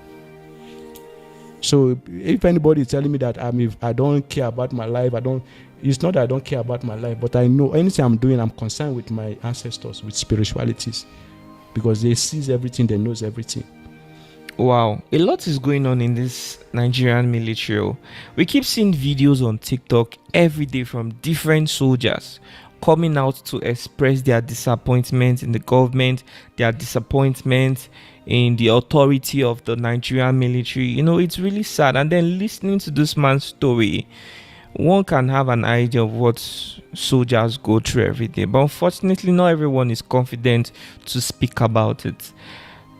So if anybody is telling me that I don't care about my life, it's not that I don't care about my life, but I know anything I'm doing, I'm concerned with my ancestors, with spiritualities, because they sees everything, they knows everything. Wow, a lot is going on in this Nigerian military. We keep seeing videos on TikTok every day from different soldiers coming out to express their disappointment in the government, their disappointment in the authority of the Nigerian military. You know, it's really sad. And then listening to this man's story, one can have an idea of what soldiers go through every day. But unfortunately, not everyone is confident to speak about it.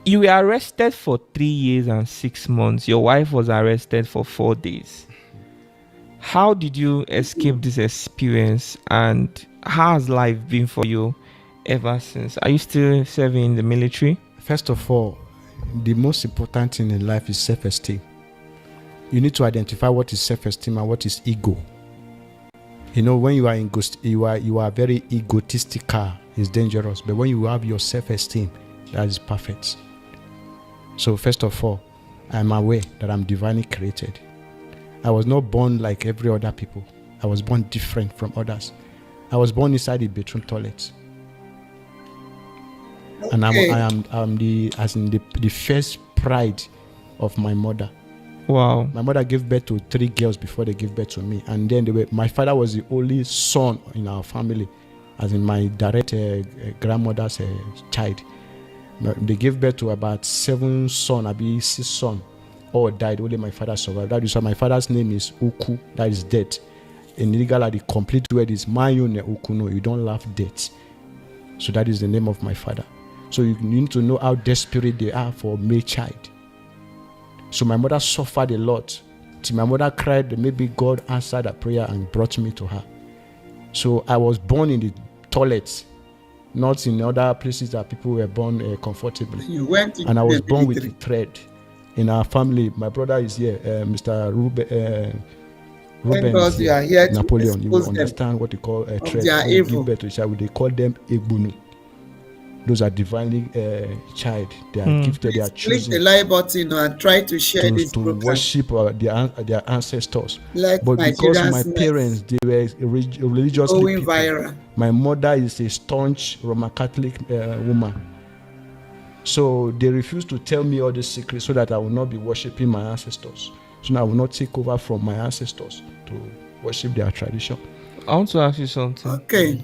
You were arrested for 3 years and 6 months. Your wife was arrested for 4 days. How did you escape this experience, and how has life been for you ever since? Are you still serving in the military? First of all, the most important thing in life is self-esteem. You need to identify what is self-esteem and what is ego. You know, when you are very egotistical, it's dangerous. But when you have your self-esteem, that is perfect. So first of all, I'm aware that I'm divinely created. I was not born like every other people. I was born different from others. I was born inside the bathroom toilet. Okay. And I'm the first pride of my mother. Wow. My mother gave birth to 3 girls before they gave birth to me. And then my father was the only son in our family, as in my direct grandmother's child. They gave birth to about 7 sons, maybe 6 sons. All died, only my father survived. That is why my father's name is Uku, that is death. In Lingala, the complete word is Mayune Ukuno, you don't laugh death. So that is the name of my father. So you need to know how desperate they are for a male child. So my mother suffered a lot. Till my mother cried, maybe God answered her prayer and brought me to her. So I was born in the toilets, not in other places that people were born comfortably. You went into and I was the born military. with a thread. In our family, my brother is here, Mr. Ruben is you are here to Napoleon. You will expose them understand what you call a thread. their When you evil. give birth to a child, they call them Egbunu. Those are divinely child. They are gifted. They are Click the chosen like button and try to share this to program. worship their ancestors. Let But because Nigerians my know parents, they were religiously going people. viral. My mother is a staunch Roman Catholic woman. So they refused to tell me all the secrets so that I will not be worshiping my ancestors. So now I will not take over from my ancestors to worship their tradition. I want to ask you something. Okay.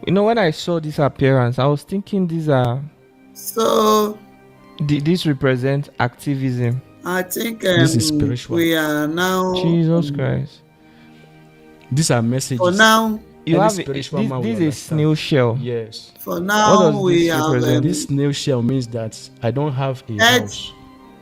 You know, when I saw this appearance, I was thinking these are... So... This represents activism. I think this is spiritual. We are now... Jesus Christ. These are messages. For now... You have this is a snail shell. Yes. For now, we have... this snail shell means that I don't have a house.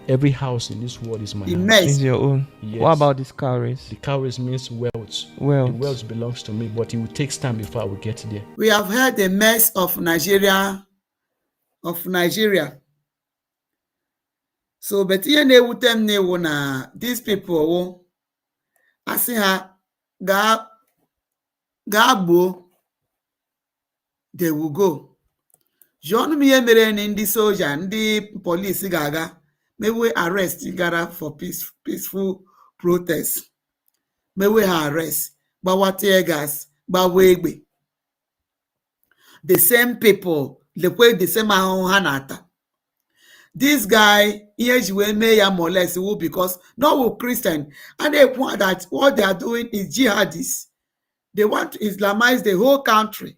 Every house in this world is my house. Is your own. Yes. What about this cowries? The cowries means wealth. Wealth. The wealth belongs to me, but it will take time before I will get there. We have heard the mess of Nigeria. So, but here na these people, I see her Gabo, they will go. John me mere in the soldier and the police gaga. May we arrest Gara for peaceful protest. May we arrest Bawa tear gas, Bawegbe. The same people, the same Hanata. This guy, may molest because no Christian, and they want that what they are doing is jihadists. They want to Islamize the whole country.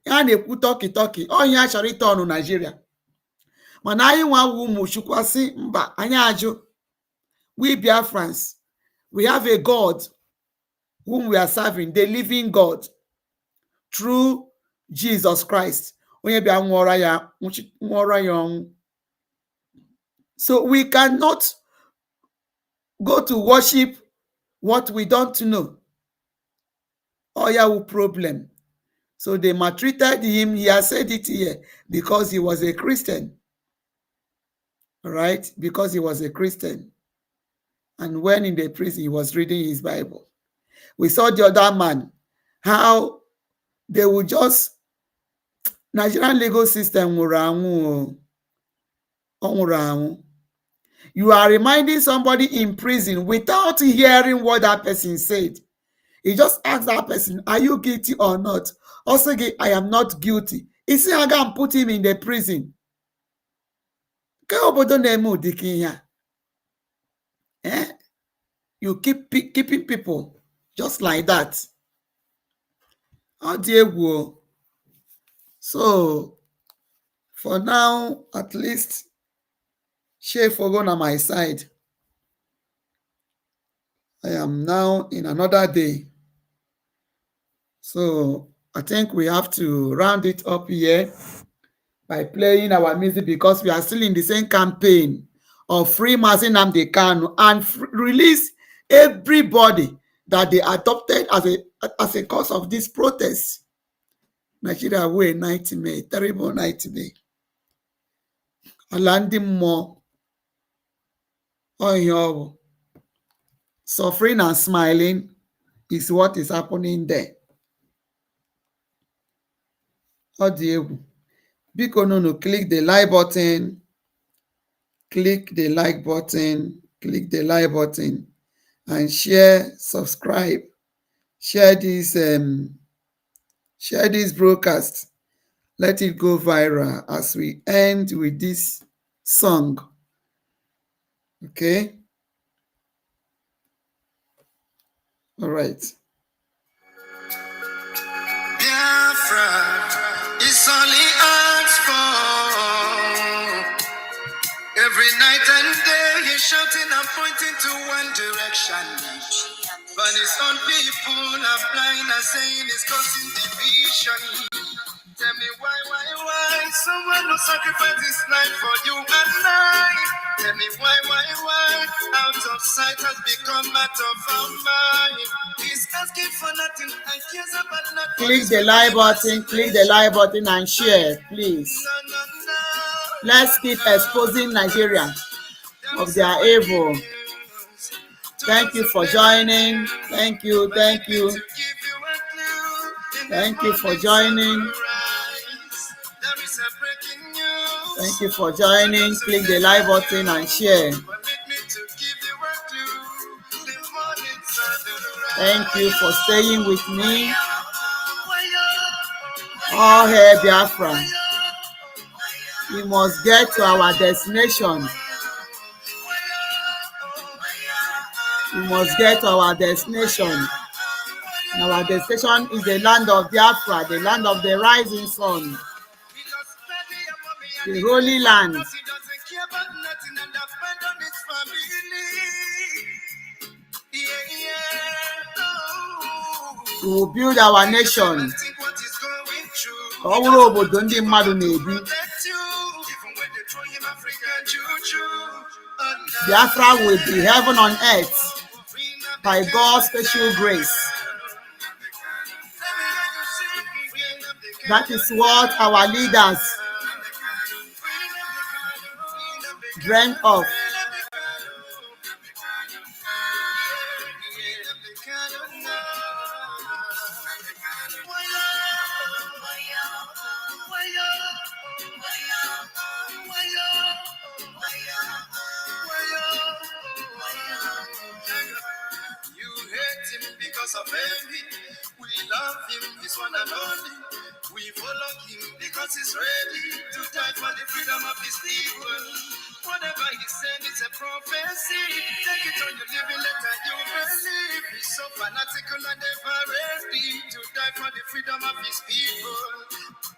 And they put talkie. Oh, yeah, shall return to Nigeria. Mana anyị nwa ụmụ chukwasị mba anyị ajụ. We Biafrans, we have a God whom we are serving, the living God, through Jesus Christ. So we cannot go to worship what we don't know. Problem. So they maltreated him. He has said it here because he was a Christian. Right? Because he was a Christian. And when in the prison, he was reading his Bible. We saw the other man, how they would just, Nigerian legal system, you are reminding somebody in prison without hearing what that person said. You just ask that person, are you guilty or not? Also, I am not guilty. Is he going to put him in the prison? You keeping people just like that. Oh dear. So for now, at least, share for go on my side. I am now in another day. So I think we have to round it up here by playing our music because we are still in the same campaign of free Mazi Nnamdi Kanu and release everybody that they adopted as a cause of this protest. Nigeria were a nightmare, terrible nightmare. Landing more on your suffering and smiling is what is happening there. Audio. Biko no, click the like button. Click the like button. Click the like button and share, subscribe. Share this broadcast. Let it go viral as we end with this song. Okay? All right. Biafra is only asked for. Every night and day he's shouting and pointing to one direction. But his own people are blind and saying it's causing division. Tell me why someone will sacrifice his life for you and I? Tell me why out of sight has become out of our mind. He's asking for nothing and cares about nothing. Click the like button and share, please. Let's keep exposing Nigeria of their evil. Thank you for joining. Thank you for joining. Thank you for joining. Click the like button and share. Thank you for staying with me. All hail Biafra. We must get to our destination. We must get to our destination. And our destination is the land of Biafra, the land of the rising sun, the holy land. We will build our nation. Biafra will be heaven on earth by God's special grace. That is what our leaders dreamt of. You hate him because of envy. We love him, this one and only. We follow him because he's ready to die for the freedom of his people. Whatever he said, it's a prophecy. Take it on your living letter, you believe. He's so fanatical and ever ready to die for the freedom of his people.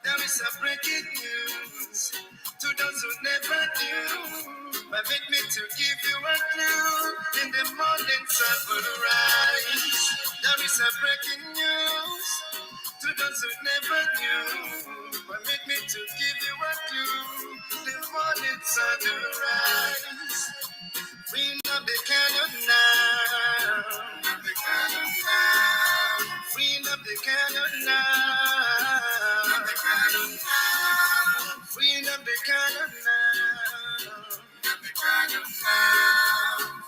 There is a breaking news to those who never knew. Permit me to give you a clue. In the morning sun will rise. There is a breaking news to those who never knew. Permit me to give you a clue. The morning sun will rise. Free Nnamdi Kanu now. Free Nnamdi Kanu now. Free Nnamdi Kanu now.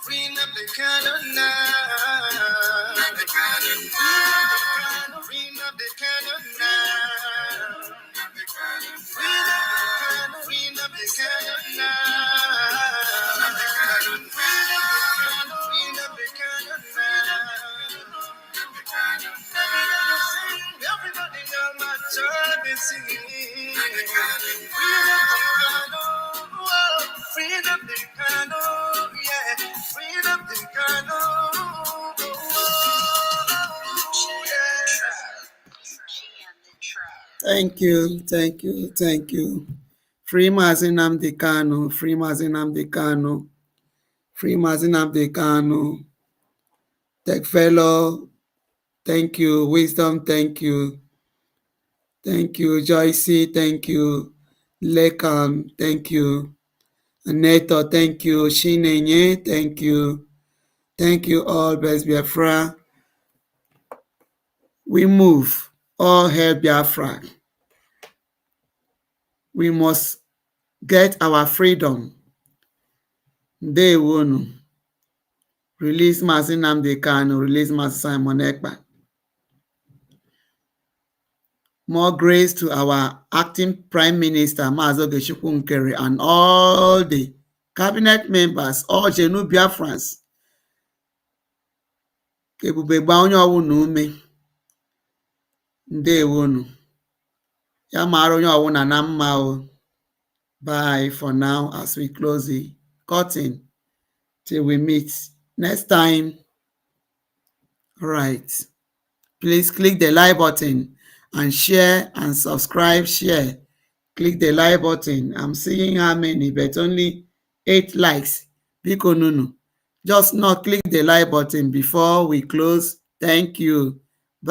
Free Nnamdi Kanu now. Free Nnamdi Kanu now. Free Nnamdi Kanu now. Everybody know my job is singing. Thank you, thank you, thank you. Free Mazi Nnamdi Kanu, free Mazi Nnamdi Kanu, free Mazi Nnamdi Kanu. Tech Fellow, thank you. Wisdom, thank you. Thank you. Joycey, thank you. Lekam, thank you. Neto, thank you. Shinenye, thank you. Thank you all, Best Biafra. We move. All hail Biafra. We must get our freedom. Day one. Release Mazi Nnamdi Kanu, release Mazi Simon Ekpa. More grace to our acting Prime Minister, Mazi Ogechukwu Nkeri, and all the cabinet members, all Genu Biafrans. Ebube gba onye ọwụna ume. Ndewonu. Ya mara onye ọwụna na mma o. Bye for now as we close the curtain till we meet next time. All right. Please click the like button and share and subscribe. Share. Click the like button. I'm seeing how many, but only 8 likes. Biko Nunu. Just not click the like button before we close. Thank you.